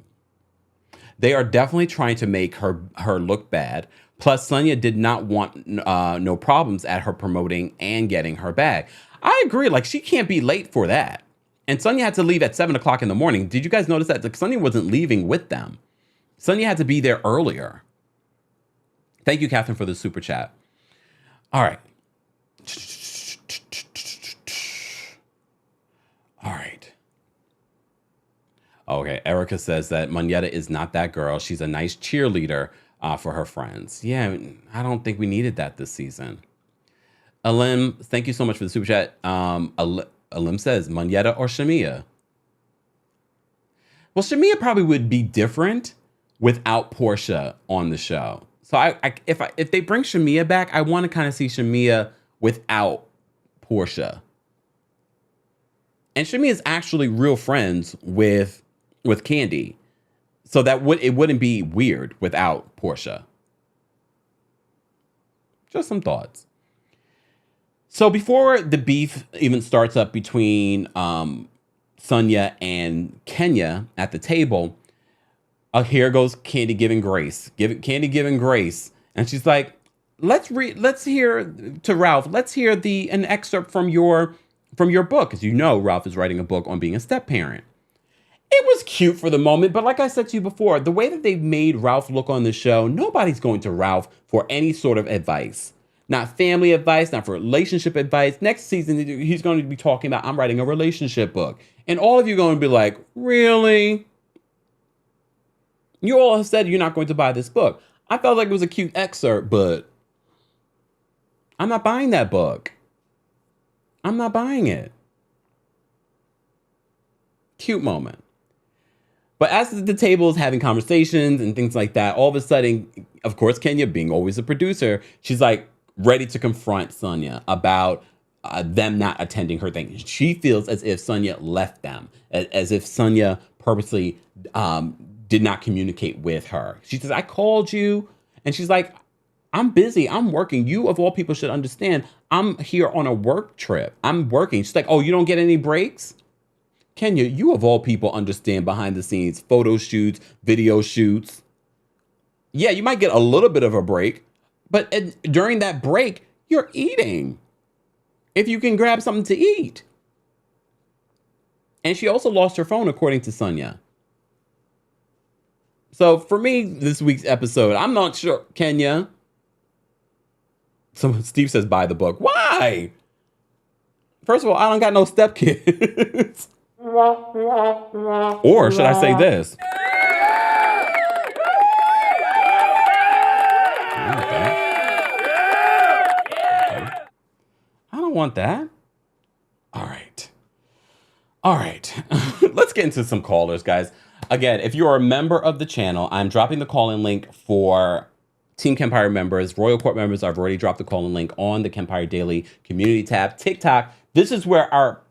[SPEAKER 1] They are definitely trying to make her look bad. Plus, Sanya did not want no problems at her promoting and getting her bag. I agree. Like, she can't be late for that. And Sanya had to leave at 7 o'clock in the morning. Did you guys notice that? Like, Sanya wasn't leaving with them. Sanya had to be there earlier. Thank you, Catherine, for the super chat. All right. All right. Okay, Erica says that Monyetta is not that girl. She's a nice cheerleader for her friends. Yeah, I don't think we needed that this season. Alim, thank you so much for the super chat. Alim says, Monyetta or Shamia? Well, Shamia probably would be different without Portia on the show. So if they bring Shamia back, I want to kind of see Shamia without Portia. And Shamia is actually real friends with Kandi. So it wouldn't be weird without Portia. Just some thoughts. So before the beef even starts up between Sanya and Kenya at the table, here goes Kandi giving grace. Kandi giving grace. And she's like, let's hear to Ralph. Let's hear an excerpt from your book. As you know, Ralph is writing a book on being a step-parent. It was cute for the moment, but like I said to you before, the way that they've made Ralph look on the show, nobody's going to Ralph for any sort of advice. Not family advice, not for relationship advice. Next season, he's going to be talking about, I'm writing a relationship book. And all of you are going to be like, really? You all have said you're not going to buy this book. I felt like it was a cute excerpt, but I'm not buying that book. I'm not buying it. Cute moment. But as the table is having conversations and things like that, all of a sudden, of course, Kenya, being always a producer, she's like ready to confront Sanya about them not attending her thing. She feels as if Sanya left them, as if Sanya purposely did not communicate with her. She says, I called you. And she's like, I'm busy. I'm working. You, of all people, should understand. I'm here on a work trip. I'm working. She's like, oh, you don't get any breaks? Kenya, you of all people understand behind the scenes, photo shoots, video shoots. Yeah, you might get a little bit of a break, but during that break, you're eating. If you can grab something to eat. And she also lost her phone, according to Sanya. So for me, this week's episode, I'm not sure, Kenya. Steve says, buy the book. Why? First of all, I don't got no stepkids. Or should I say this? I don't want that. All right. All right. Let's get into some callers, guys. Again, if you're a member of the channel, I'm dropping the call-in link for Team Kempire members. Royal Court members, I've already dropped the call-in link on the Kempire Daily community tab. TikTok, this is where our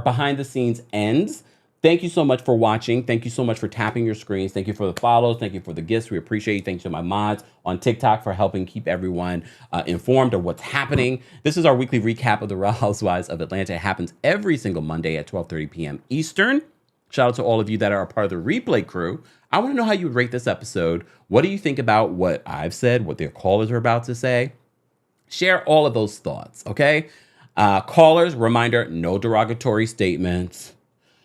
[SPEAKER 1] behind the scenes ends. Thank you so much for watching. Thank you so much for tapping your screens. Thank you for the follows. Thank you for the gifts. We appreciate you. Thanks to my mods on TikTok for helping keep everyone informed of what's happening. This is our weekly recap of the Real Housewives of Atlanta. It happens every single Monday at 12:30 p.m. Eastern. Shout out to all of you that are a part of the replay crew. I want to know how you would rate this episode. What do you think about what I've said, what their callers are about to say? Share all of those thoughts, okay? Callers, reminder, no derogatory statements.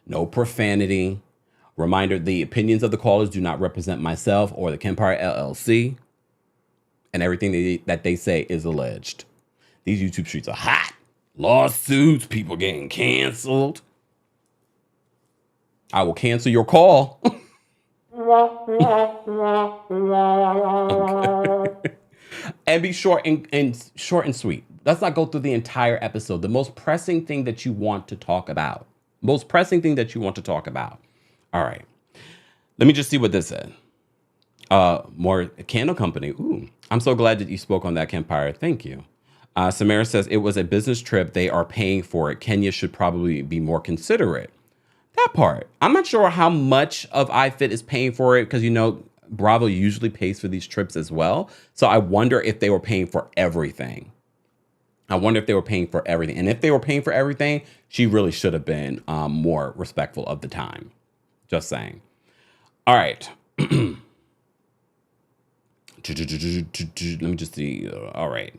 [SPEAKER 1] No profanity. Reminder, the opinions of the callers do not represent myself or the Kempire LLC. And everything that they say is alleged. These YouTube streets are hot. Lawsuits, people getting canceled. I will cancel your call. Okay. And be short and sweet. Let's not go through the entire episode. The most pressing thing that you want to talk about. Most pressing thing that you want to talk about. All right. Let me just see what this said. More candle company. Ooh, I'm so glad that you spoke on that, Kempire. Thank you. Samara says it was a business trip. They are paying for it. Kenya should probably be more considerate. That part. I'm not sure how much of iFit is paying for it because, Bravo usually pays for these trips as well. So I wonder if they were paying for everything. And if they were paying for everything, she really should have been more respectful of the time. Just saying. All right. Let me just see. All right.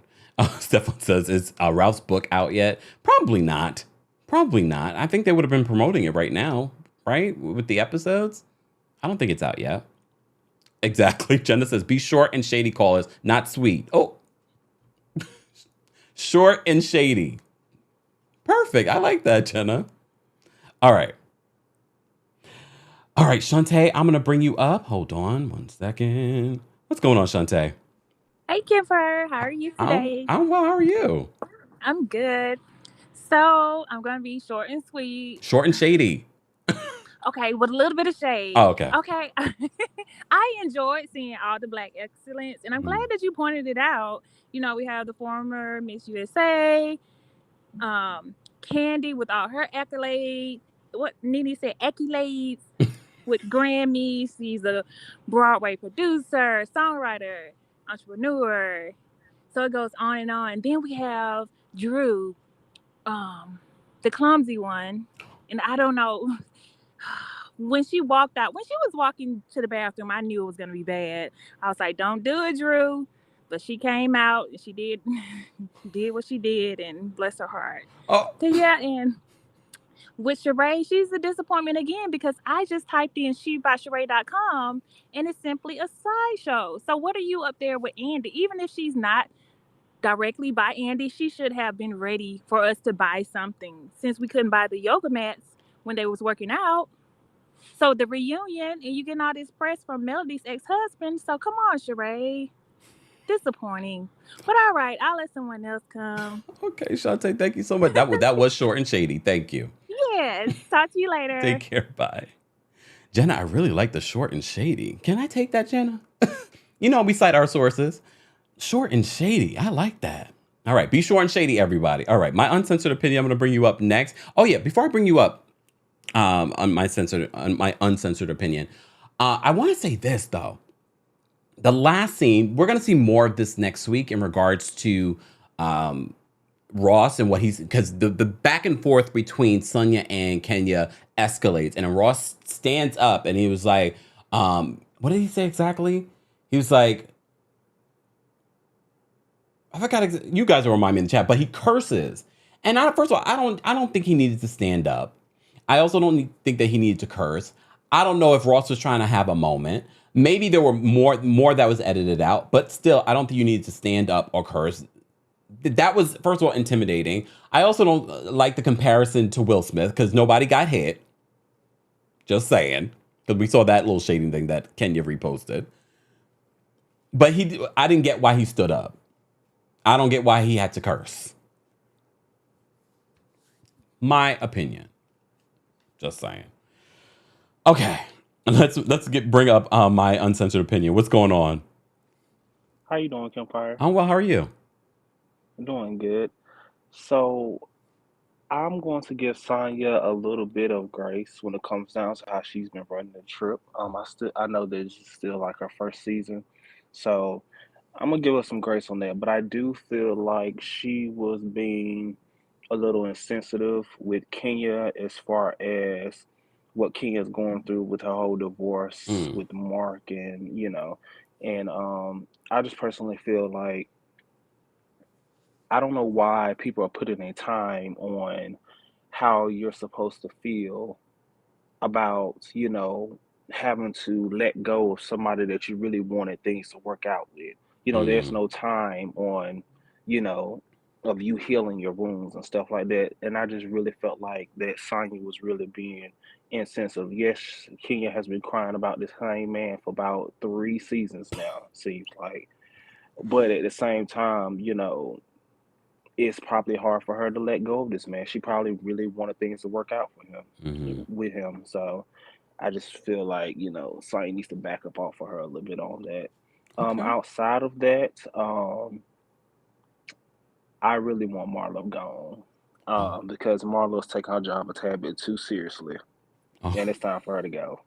[SPEAKER 1] Stefan says, is Ralph's book out yet? Probably not. I think they would have been promoting it right now, right? With the episodes. I don't think it's out yet. Exactly. Jenna says, be short and shady callers, not sweet. Oh. Short and shady. Perfect. I like that, Jenna. All right. Shantae, I'm going to bring you up. Hold on 1 second. What's going on, Shantae?
[SPEAKER 3] Hey, Kempire. How are you today?
[SPEAKER 1] I'm well. How are you?
[SPEAKER 3] I'm good. So, I'm going to be short and sweet.
[SPEAKER 1] Short and shady.
[SPEAKER 3] Okay, with a little bit of shade.
[SPEAKER 1] Oh, okay.
[SPEAKER 3] Okay. I enjoyed seeing all the Black excellence, and I'm glad that you pointed it out. We have the former Miss USA, Kandi with all her accolades. What Nene said, accolades with Grammys. She's a Broadway producer, songwriter, entrepreneur. So it goes on and on. Then we have Drew, the clumsy one. And I don't know. When she was walking to the bathroom, I knew it was going to be bad. I was like, don't do it, Drew. But she came out and she did what she did, and bless her heart.
[SPEAKER 1] Oh.
[SPEAKER 3] So yeah, and with Sheree, she's a disappointment again because I just typed in SheBySheree.com and it's simply a sideshow. So what are you up there with Andy? Even if she's not directly by Andy, she should have been ready for us to buy something since we couldn't buy the yoga mats when they was working out. So the reunion, and you getting all this press from Melody's ex-husband. So come on, Sheree. Disappointing. But all right, I'll let someone else come.
[SPEAKER 1] Okay, Shantae, thank you so much. That was short and shady. Thank you.
[SPEAKER 3] Yes. Talk to you later.
[SPEAKER 1] Take care. Bye. Jenna, I really like the short and shady. Can I take that, Jenna? We cite our sources. Short and shady. I like that. All right. Be short and shady, everybody. All right. My uncensored opinion. I'm going to bring you up next. Oh, yeah. Before I bring you up on my uncensored opinion, I want to say this, though. The last scene, we're going to see more of this next week in regards to Ross and what because the back and forth between Sanya and Kenya escalates. And then Ross stands up and he was like, what did he say exactly? He was like, I forgot. You guys will remind me in the chat, but he curses. And first of all, I don't think he needed to stand up. I also don't think that he needed to curse. I don't know if Ross was trying to have a moment. Maybe there were more that was edited out, but still, I don't think you needed to stand up or curse. That was, first of all, intimidating. I also don't like the comparison to Will Smith because nobody got hit. Just saying. Because we saw that little shading thing that Kenya reposted. But I didn't get why he stood up. I don't get why he had to curse. My opinion. Just saying. Okay. Let's bring up my uncensored opinion. What's going on?
[SPEAKER 4] How you doing, Kempire?
[SPEAKER 1] I'm well. How are you?
[SPEAKER 4] I'm doing good. So I'm going to give Sanya a little bit of grace when it comes down to how she's been running the trip. I know that it's still like her first season, so I'm gonna give her some grace on that. But I do feel like she was being a little insensitive with Kenya as far as what Kenya's going through with her whole divorce
[SPEAKER 1] Mm,
[SPEAKER 4] with Mark, and and I just personally feel like I don't know why people are putting their time on how you're supposed to feel about, having to let go of somebody that you really wanted things to work out with. There's
[SPEAKER 1] mm,
[SPEAKER 4] no time on, you know, of you healing your wounds and stuff like that. And I just really felt like that Sonya was really being insensitive. Yes, Kenya has been crying about this same man for about 3 seasons now, seems like. But at the same time, it's probably hard for her to let go of this man. She probably really wanted things to work out for him,
[SPEAKER 1] mm-hmm.
[SPEAKER 4] with him. So I just feel like, Sonny needs to back up off of her a little bit on that.
[SPEAKER 1] Okay.
[SPEAKER 4] Outside of that, I really want Marlo gone.
[SPEAKER 1] Oh,
[SPEAKER 4] Because Marlo's taking her job a tad bit too seriously.
[SPEAKER 1] oh,
[SPEAKER 4] And it's time for her to go.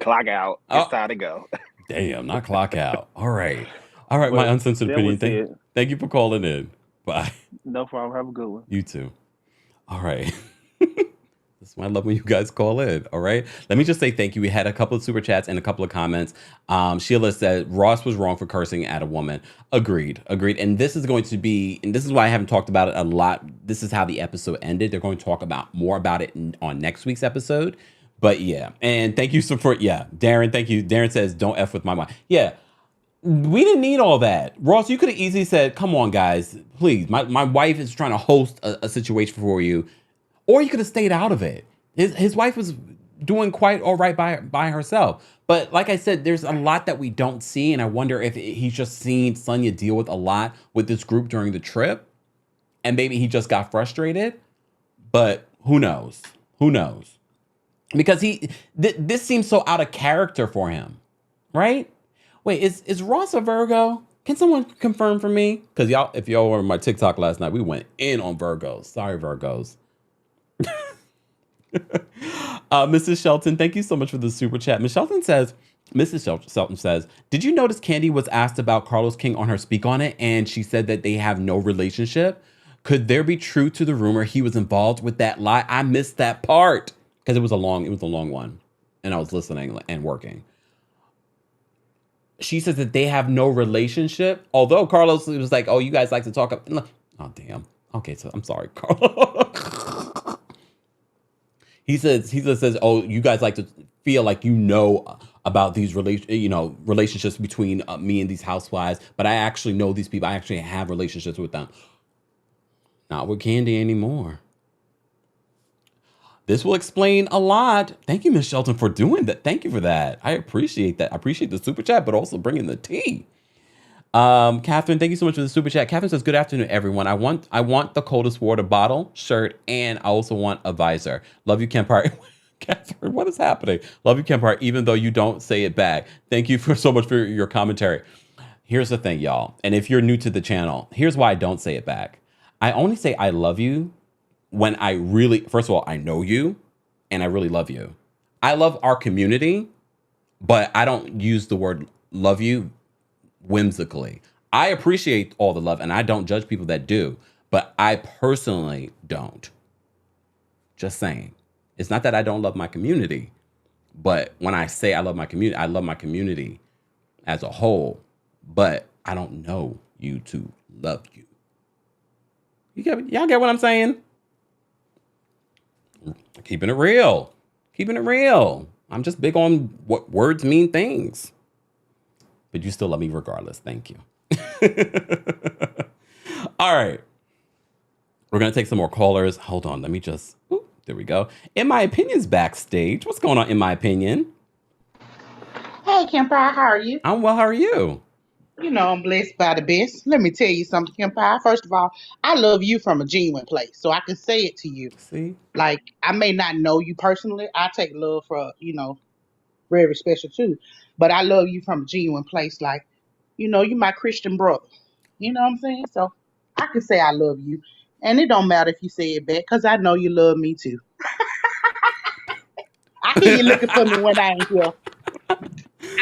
[SPEAKER 4] Clock out. It's
[SPEAKER 1] oh,
[SPEAKER 4] time to go.
[SPEAKER 1] damn, not clock out. All right, my
[SPEAKER 4] But
[SPEAKER 1] uncensored
[SPEAKER 4] that
[SPEAKER 1] opinion.
[SPEAKER 4] was it.
[SPEAKER 1] Thank you for calling in. Bye.
[SPEAKER 4] No problem. Have a good one.
[SPEAKER 1] You too. All right. That's why I love when you guys call in. All right. Let me just say thank you. We had a couple of super chats and a couple of comments. Sheila said Ross was wrong for cursing at a woman. Agreed. Agreed. And this is going to be, and this is why I haven't talked about it a lot. This is how the episode ended. They're going to talk about more about it on next week's episode. But yeah. And thank you for, yeah. Darren, thank you. Darren says, don't F with my mind. Yeah. We didn't need all that. Ross, you could have easily said, come on, guys, please. My wife is trying to host a situation for you. Or you could have stayed out of it. His wife was doing quite all right by herself. But like I said, there's a lot that we don't see. And I wonder if he's just seen Sonya deal with a lot with this group during the trip. And maybe he just got frustrated. But who knows? Who knows? Because this seems so out of character for him. Right? Wait, is Ross a Virgo? Can someone confirm for me? Because if y'all were on my TikTok last night, we went in on Virgos. Sorry, Virgos. Mrs. Shelton, thank you so much for the super chat. Mrs. Shelton says, did you notice Kandi was asked about Carlos King on her Speak On It, and she said that they have no relationship? Could there be truth to the rumor he was involved with that lie? I missed that part because it was a long one, and I was listening and working. She says that they have no relationship, although Carlos was like, "Oh, you guys like to talk up." Oh, damn. Okay, so I'm sorry, Carlos. He says, "Oh, you guys like to feel like about these relationships between me and these housewives, but I actually know these people. I actually have relationships with them. Not with Kandi anymore." This will explain a lot. Thank you, Miss Shelton, for doing that. Thank you for that. I appreciate that. I appreciate the super chat, but also bringing the tea. Catherine, thank you so much for the super chat. Catherine says, good afternoon, everyone. I want the coldest water bottle, shirt, and I also want a visor. Love you, Kempire. Catherine, what is happening? Love you, Kempire, even though you don't say it back. Thank you so much for your commentary. Here's the thing, y'all. And if you're new to the channel, here's why I don't say it back. I only say I love you when I really, first of all, I know you and I really love you. I love our community, but I don't use the word love you whimsically. I appreciate all the love and I don't judge people that do, but I personally don't. Just saying. It's not that I don't love my community, but when I say I love my community as a whole, but I don't know you to love you. Y'all get what I'm saying? Keeping it real. Keeping it real. I'm just big on what words mean things. But you still love me regardless. Thank you. All right. We're going to take some more callers. Hold on. Let me just... there we go. In My Opinion's backstage. What's going on, In My Opinion?
[SPEAKER 5] Hey, Kempire, how are you?
[SPEAKER 1] I'm well. How are you?
[SPEAKER 5] I'm blessed by the best. Let me tell you something, Kempire. First of all, I love you from a genuine place, so I can say it to you.
[SPEAKER 1] See?
[SPEAKER 5] Like, I may not know you personally. I take love for, very special too. But I love you from a genuine place. Like, you my Christian brother. You know what I'm saying? So I can say I love you. And it don't matter if you say it back, because I know you love me too. I hear you looking for me when I ain't here.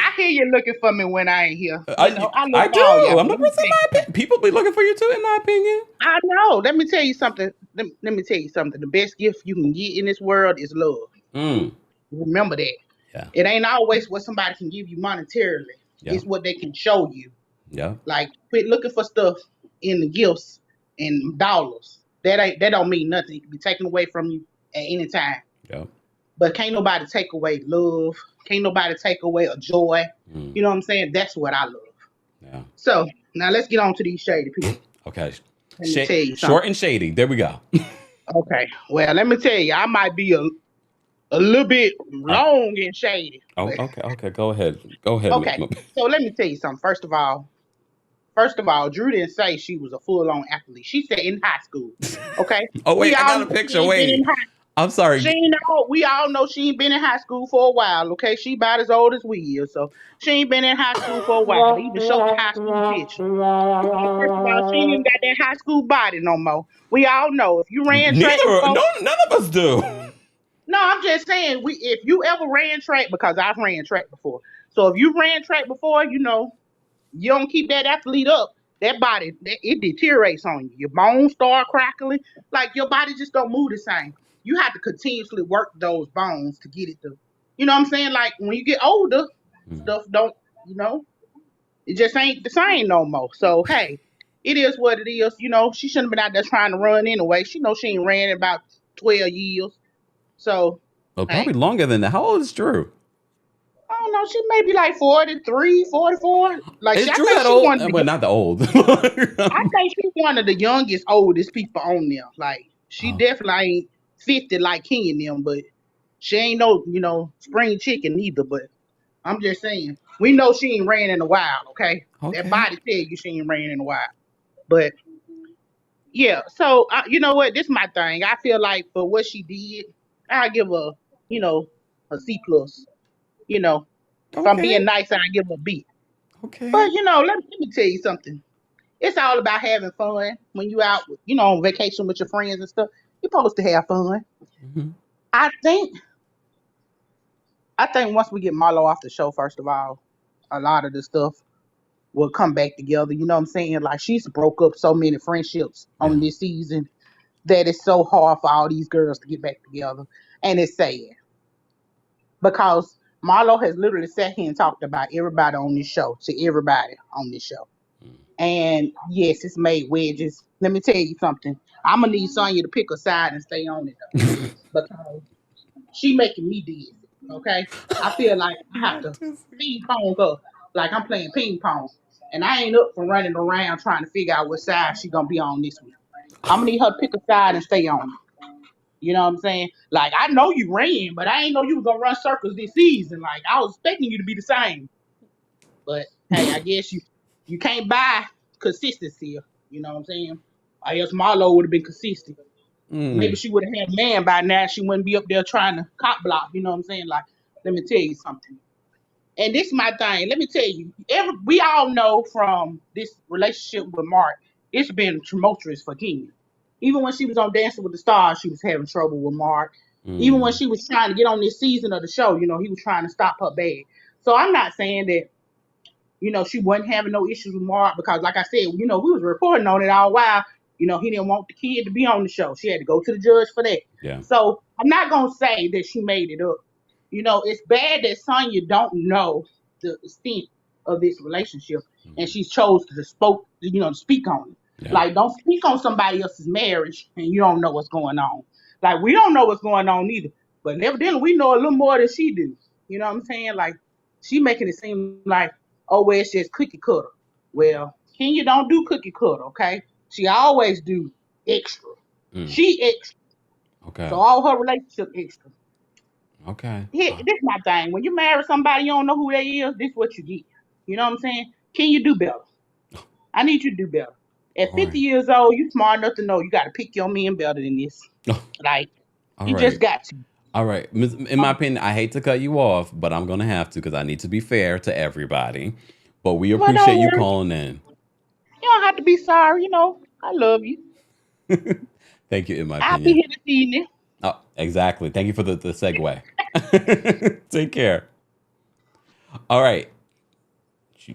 [SPEAKER 5] I hear you looking for me when I ain't here. You know, I
[SPEAKER 1] I
[SPEAKER 5] love
[SPEAKER 1] do.
[SPEAKER 5] all y'all.
[SPEAKER 1] I'm
[SPEAKER 5] But
[SPEAKER 1] not
[SPEAKER 5] let me
[SPEAKER 1] representing
[SPEAKER 5] tell
[SPEAKER 1] my
[SPEAKER 5] you
[SPEAKER 1] opinion.
[SPEAKER 5] something.
[SPEAKER 1] People be looking for you too, in my opinion.
[SPEAKER 5] I know. Let me tell you something. Let me tell you something. The best gift you can get in this world is love.
[SPEAKER 1] Mm.
[SPEAKER 5] Remember that.
[SPEAKER 1] Yeah.
[SPEAKER 5] It ain't always what somebody can give you monetarily.
[SPEAKER 1] Yeah.
[SPEAKER 5] It's what they can show you.
[SPEAKER 1] Yeah.
[SPEAKER 5] Like quit looking for stuff in the gifts and dollars. That don't mean nothing. It can be taken away from you at any time.
[SPEAKER 1] Yeah.
[SPEAKER 5] But can't nobody take away love. Can't nobody take away a joy.
[SPEAKER 1] Mm.
[SPEAKER 5] You know what I'm saying? That's what I love.
[SPEAKER 1] Yeah.
[SPEAKER 5] So now let's get on to these shady people.
[SPEAKER 1] Okay.
[SPEAKER 5] Let me tell you
[SPEAKER 1] Short
[SPEAKER 5] something.
[SPEAKER 1] and shady. There we go.
[SPEAKER 5] Okay. Well, let me tell you, I might be a little bit
[SPEAKER 1] Oh,
[SPEAKER 5] long and shady.
[SPEAKER 1] oh,
[SPEAKER 5] But
[SPEAKER 1] okay. Okay. Go ahead. Go ahead, Miss.
[SPEAKER 5] okay. So let me tell you something. First of all, Drew didn't say she was a full on athlete. She said in high school. Okay.
[SPEAKER 1] Oh
[SPEAKER 5] We
[SPEAKER 1] wait, I
[SPEAKER 5] all
[SPEAKER 1] got a
[SPEAKER 5] know
[SPEAKER 1] picture.
[SPEAKER 5] she ain't been in
[SPEAKER 1] Wait.
[SPEAKER 5] high.
[SPEAKER 1] I'm sorry.
[SPEAKER 5] She ain't know. We all know she ain't been in high school for a while. Okay. She about as old as we is. So she ain't been in high school for a while. They even showed the high school picture. Okay. First of all, she ain't even got that high school body no more. We all know if you ran track
[SPEAKER 1] Neither.
[SPEAKER 5] before.
[SPEAKER 1] No, none of us do.
[SPEAKER 5] No, I'm just saying, if you ever ran track, because I've ran track before. So if you ran track before, you know, you don't keep that athlete up, that body, it deteriorates on you. Your bones start crackling. Like your body just don't move the same. You have to continuously work those bones to get it to, you know what I'm saying? Like when you get older,
[SPEAKER 1] Mm.
[SPEAKER 5] stuff don't, you know, it just ain't the same no more. So hey, it is what it is. You know, she shouldn't have been out there trying to run anyway. She knows she ain't ran in about 12 years. So
[SPEAKER 1] Well, probably
[SPEAKER 5] hey.
[SPEAKER 1] longer than that. How old is Drew?
[SPEAKER 5] I don't know. She may be like 43, 44. Like
[SPEAKER 1] Is
[SPEAKER 5] I
[SPEAKER 1] Drew
[SPEAKER 5] think
[SPEAKER 1] that
[SPEAKER 5] she
[SPEAKER 1] old?
[SPEAKER 5] one of the
[SPEAKER 1] Well, not the old.
[SPEAKER 5] I think she's one of the youngest, oldest people on there. Like she
[SPEAKER 1] Oh,
[SPEAKER 5] definitely ain't 50 like King and them, but she ain't no, spring chicken either. But I'm just saying, we know she ain't ran in a while, okay? That
[SPEAKER 1] okay.
[SPEAKER 5] body tell you she ain't ran in a while. But yeah, so you know what? This is my thing. I feel like for what she did, I give her, you know, a C plus. You know, if I'm
[SPEAKER 1] Okay.
[SPEAKER 5] being nice, I give her a B.
[SPEAKER 1] Okay.
[SPEAKER 5] But let me tell you something. It's all about having fun when you out, on vacation with your friends and stuff. You're supposed to have fun.
[SPEAKER 1] Hmm.
[SPEAKER 5] I think I think once we get Marlo off the show, first of all, a lot of the stuff will come back together. You know what I'm saying? Like she's broke up so many friendships
[SPEAKER 1] Yeah.
[SPEAKER 5] on this season that it's so hard for all these girls to get back together. And it's sad because Marlo has literally sat here and talked about everybody on this show to everybody on this show. And yes, it's made wedges. Let me tell you something. I'm gonna need Sanya to pick a side and stay on it though, because she making me dizzy. Okay, I feel like I have
[SPEAKER 1] Not
[SPEAKER 5] to
[SPEAKER 1] this.
[SPEAKER 5] ping pong her, like I'm playing ping pong, and I ain't up for running around trying to figure out what side she gonna be on this week. I'm gonna need her to pick a side and stay on it. You know what I'm saying? Like I know you ran, but I ain't know you was gonna run circles this season. Like I was expecting you to be the same. But hey, I guess you can't buy consistency. You know what I'm saying? I guess Marlo would have been consistent. Maybe
[SPEAKER 1] Mm.
[SPEAKER 5] she would have had a man by now. She wouldn't be up there trying to cop block. You know what I'm saying? Like, let me tell you something. And this is my thing. Let me tell you, we all know from this relationship with Mark, it's been tumultuous for Kenya. Even when she was on Dancing with the Stars, she was having trouble with Mark. Even when
[SPEAKER 1] Mm.
[SPEAKER 5] she was trying to get on this season of the show, he was trying to stop her bag. So I'm not saying that she wasn't having no issues with Mark because, like I said, we was reporting on it all while. He didn't want the kid to be on the show. She had to go to the judge for that.
[SPEAKER 1] Yeah.
[SPEAKER 5] So I'm not gonna say that she made it up. It's bad that Sonya don't know the extent of this relationship, and she's chose to speak on it.
[SPEAKER 1] Yeah.
[SPEAKER 5] Like, don't speak on somebody else's marriage and you don't know what's going on. Like, we don't know what's going on either, but evidently we know a little more than she do. You know what I'm saying? Like, she making it seem like, oh, well, it's just cookie cutter. Well, Kenya don't do cookie cutter, okay? She always do extra.
[SPEAKER 1] Mm.
[SPEAKER 5] She extra. So
[SPEAKER 1] Okay.
[SPEAKER 5] all her relationship extra.
[SPEAKER 1] Okay.
[SPEAKER 5] Here, this is my thing. When you marry somebody you don't know who they is, this is what you get. You know what I'm saying? Can you do better? I need you to do better. At
[SPEAKER 1] All
[SPEAKER 5] 50
[SPEAKER 1] right.
[SPEAKER 5] years old, you smart enough to know you got to pick your men better than this. Like,
[SPEAKER 1] All
[SPEAKER 5] you just
[SPEAKER 1] right.
[SPEAKER 5] got to.
[SPEAKER 1] All right. In my opinion, I hate to cut you off, but I'm going to have to because I need to be fair to everybody. But we
[SPEAKER 5] Well, don't
[SPEAKER 1] appreciate you
[SPEAKER 5] worry.
[SPEAKER 1] calling in.
[SPEAKER 5] You don't have to be sorry. I love you.
[SPEAKER 1] Thank you, in my
[SPEAKER 5] I'll be
[SPEAKER 1] opinion.
[SPEAKER 5] here this evening.
[SPEAKER 1] Oh, exactly. Thank you for the segue. Take care. All right.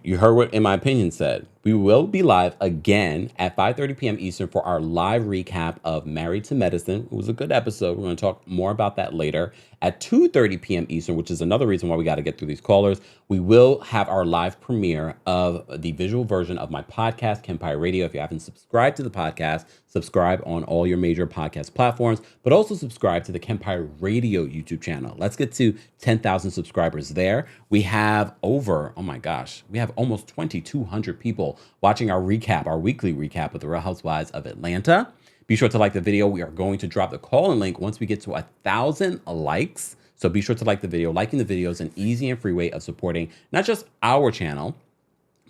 [SPEAKER 1] You heard what In My Opinion said. We will be live again at 5:30 p.m. Eastern for our live recap of Married to Medicine. It was a good episode. We're going to talk more about that later. At 2:30 p.m. Eastern, which is another reason why we got to get through these callers, we will have our live premiere of the visual version of my podcast, Kempire Radio. If you haven't subscribed to the podcast, subscribe on all your major podcast platforms, but also subscribe to the Kempire Radio YouTube channel. Let's get to 10,000 subscribers there. We have over, oh my gosh, we have almost 2,200 people watching our recap, our weekly recap of the Real Housewives of Atlanta. Be sure to like the video. We are going to drop the call-in link once we get to 1,000 likes. So be sure to like the video. Liking the video is an easy and free way of supporting not just our channel,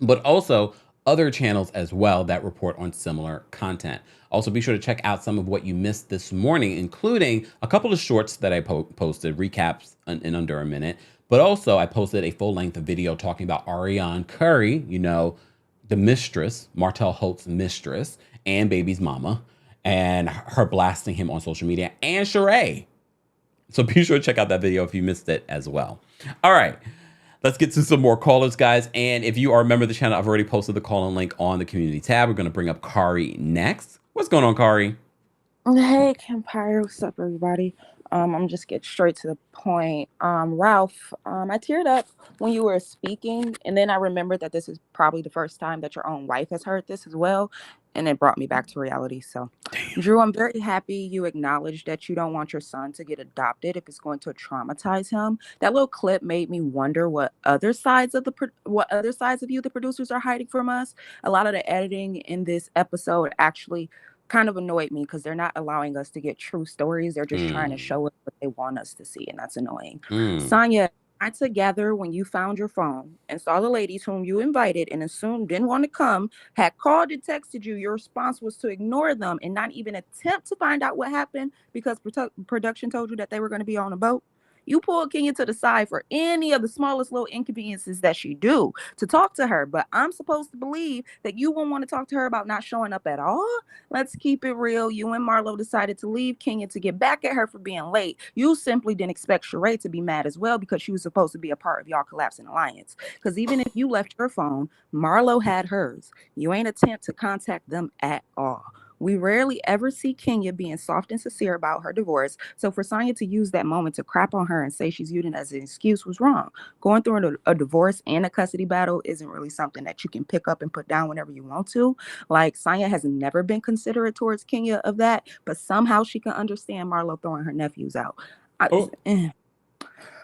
[SPEAKER 1] but also other channels as well that report on similar content. Also, be sure to check out some of what you missed this morning, including a couple of shorts that I posted, recaps in under a minute. But also, I posted a full-length video talking about Ariane Curry, you know, the mistress, Martell Holt's mistress, and baby's mama, and her blasting him on social media, and Sheree. So be sure to check out that video if you missed it as well. All right. Let's get to some more callers, guys. And if you are a member of the channel, I've already posted the call-in link on the community tab. We're going to bring up Kari next. What's going on, Kari?
[SPEAKER 6] Hey, Kempire. What's up, everybody? I'm just get straight to the point. Ralph, I teared up when you were speaking, and then I remembered that this is probably the first time that your own wife has heard this as well, and it brought me back to reality. So, Drew, I'm very happy you acknowledged that you don't want your son to get adopted if it's going to traumatize him. That little clip made me wonder what other sides of you, the producers, are hiding from us. A lot of the editing in this episode actually kind of annoyed me because they're not allowing us to get true stories. They're just trying to show us what they want us to see, and that's annoying. Sanya, I together when you found your phone and saw the ladies whom you invited and assumed didn't want to come, had called and texted you, your response was to ignore them and not even attempt to find out what happened because production told you that they were going to be on a boat. You pulled Kenya to the side for any of the smallest little inconveniences that she do to talk to her, but I'm supposed to believe that you won't want to talk to her about not showing up at all? Let's keep it real. You and Marlo decided to leave Kenya to get back at her for being late. You simply didn't expect Sheree to be mad as well because she was supposed to be a part of y'all collapsing alliance. Because even if you left your phone, Marlo had hers. You ain't attempt to contact them at all. We rarely ever see Kenya being soft and sincere about her divorce. So for Sanya to use that moment to crap on her and say she's using it as an excuse was wrong. Going through a divorce and a custody battle isn't really something that you can pick up and put down whenever you want to. Like, Sanya has never been considerate towards Kenya of that, but somehow she can understand Marlo throwing her nephews out.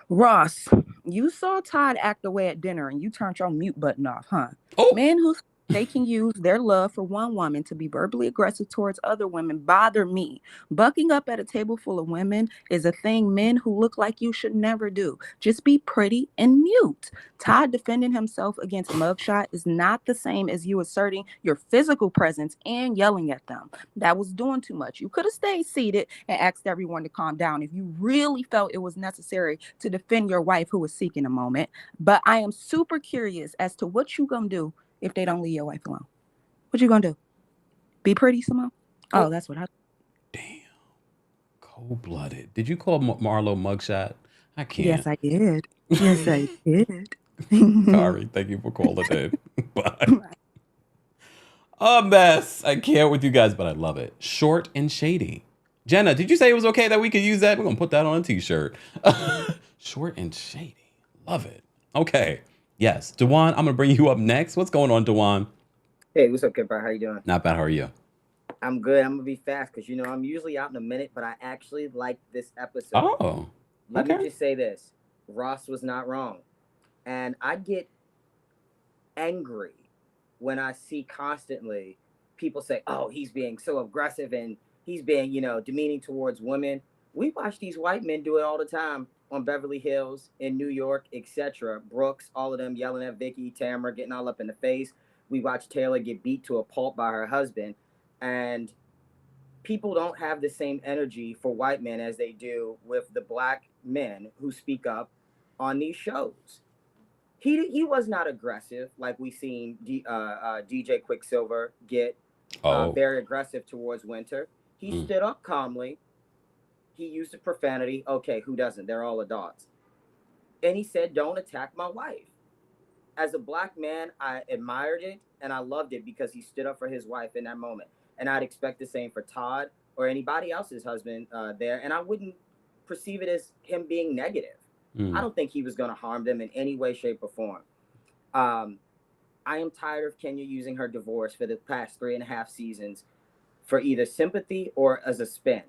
[SPEAKER 6] Ross, you saw Todd act away at dinner and you turned your mute button off, huh? Men who they can use their love for one woman to be verbally aggressive towards other women bother me. Bucking up at a table full of women is a thing men who look like you should never do. Just be pretty and mute. Todd defending himself against Mugshot is not the same as you asserting your physical presence and yelling at them. That was doing too much. You could have stayed seated and asked everyone to calm down if you really felt it was necessary to defend your wife who was seeking a moment. But I am super curious as to what you gonna do if they don't leave your wife alone. What you gonna do? Be pretty, Simone? Oh, that's what I...
[SPEAKER 1] Damn. Cold-blooded. Did you call Marlo Mugshot? I can't.
[SPEAKER 6] Yes, I did. Yes, I did.
[SPEAKER 1] Kari, thank you for calling in. Bye. A mess. I can't with you guys, but I love it. Short and shady. Jenna, did you say it was okay that we could use that? We're going to put that on a t-shirt. Short and shady. Love it. Okay. Yes. Dewan, I'm going to bring you up next. What's going on, Dewan?
[SPEAKER 7] Hey, what's up, Kempire? How you doing?
[SPEAKER 1] Not bad. How are you?
[SPEAKER 7] I'm good. I'm going to be fast because, I'm usually out in a minute, but I actually like this episode.
[SPEAKER 1] Oh,
[SPEAKER 7] Let me just say this. Ross was not wrong. And I get angry when I see constantly people say, oh, he's being so aggressive and he's being, demeaning towards women. We watch these white men do it all the time on Beverly Hills, in New York, etc. Brooks, all of them yelling at Vicky, Tamara, getting all up in the face. We watch Taylor get beat to a pulp by her husband. And people don't have the same energy for white men as they do with the black men who speak up on these shows. He was not aggressive like we seen DJ Quicksilver get
[SPEAKER 1] Oh.
[SPEAKER 7] very aggressive towards Winter. He stood up calmly. He used a profanity. Okay, who doesn't? They're all adults. And he said, "Don't attack my wife." As a black man, I admired it and I loved it because he stood up for his wife in that moment. And I'd expect the same for Todd or anybody else's husband there. And I wouldn't perceive it as him being negative. I don't think he was going to harm them in any way, shape, or form. I am tired of Kenya using her divorce for the past 3.5 seasons for either sympathy or as a spin.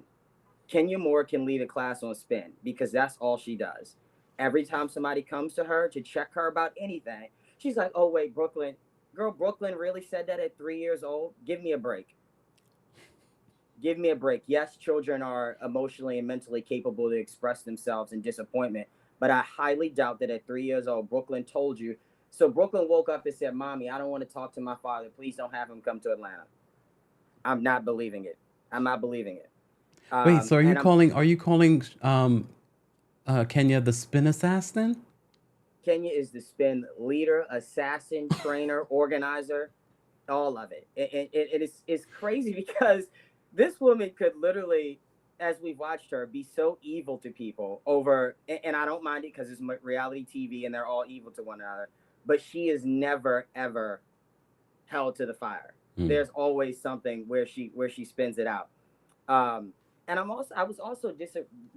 [SPEAKER 7] Kenya Moore can lead a class on spin because that's all she does. Every time somebody comes to her to check her about anything, she's like, "Oh wait, Brooklyn, girl, Brooklyn really said that at 3 years old? Give me a break. Give me a break." Yes, children are emotionally and mentally capable to express themselves in disappointment, but I highly doubt that at 3 years old, Brooklyn told you. So Brooklyn woke up and said, "Mommy, I don't want to talk to my father. Please don't have him come to Atlanta." I'm not believing it. I'm not believing it.
[SPEAKER 1] Wait, so
[SPEAKER 7] And
[SPEAKER 1] are you calling Kenya the spin assassin?
[SPEAKER 7] Kenya is the spin leader, assassin, trainer, organizer, all of it. It's crazy because this woman could literally, as we've watched her, be so evil to people over, and I don't mind it because it's reality TV and they're all evil to one another, but she is never, ever held to the fire. There's always something where she spins it out. And I was also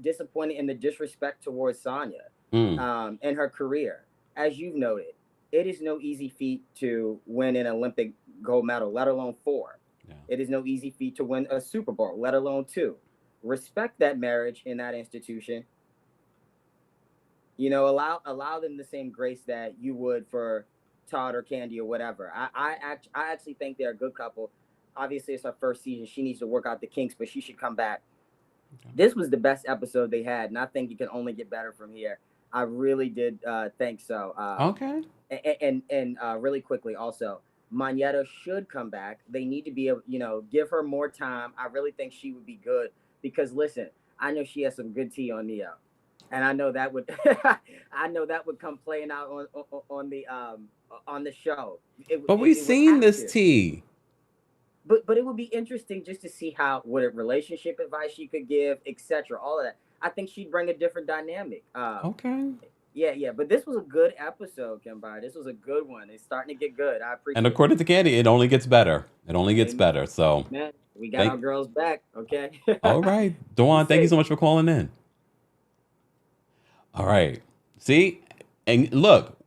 [SPEAKER 7] disappointed in the disrespect towards Sanya and her career. As you've noted, it is no easy feat to win an Olympic gold medal, let alone 4. Yeah. It is no easy feat to win a Super Bowl, let alone 2. Respect that marriage in that institution. You know, allow them the same grace that you would for Todd or Kandi or whatever. I actually think they're a good couple. Obviously, it's her first season. She needs to work out the kinks, but she should come back. Okay. This was the best episode they had, and I think it can only get better from here. I really did think so.
[SPEAKER 1] Okay.
[SPEAKER 7] And really quickly, also, Manetta should come back. They need to be able, give her more time. I really think she would be good because, listen, I know she has some good tea on Neo, and I know that would, I know that would come playing out on the show.
[SPEAKER 1] But we've seen this tea.
[SPEAKER 7] But it would be interesting just to see what a relationship advice she could give, etc. All of that. I think she'd bring a different dynamic.
[SPEAKER 1] Okay.
[SPEAKER 7] Yeah. But this was a good episode, Kempire. This was a good one. It's starting to get good. I appreciate it.
[SPEAKER 1] And according to Kandi, it only gets better. It only gets better. So
[SPEAKER 7] man, we got our girls back. Okay.
[SPEAKER 1] All right. Dawn, thank you so much for calling in. All right. See? And look,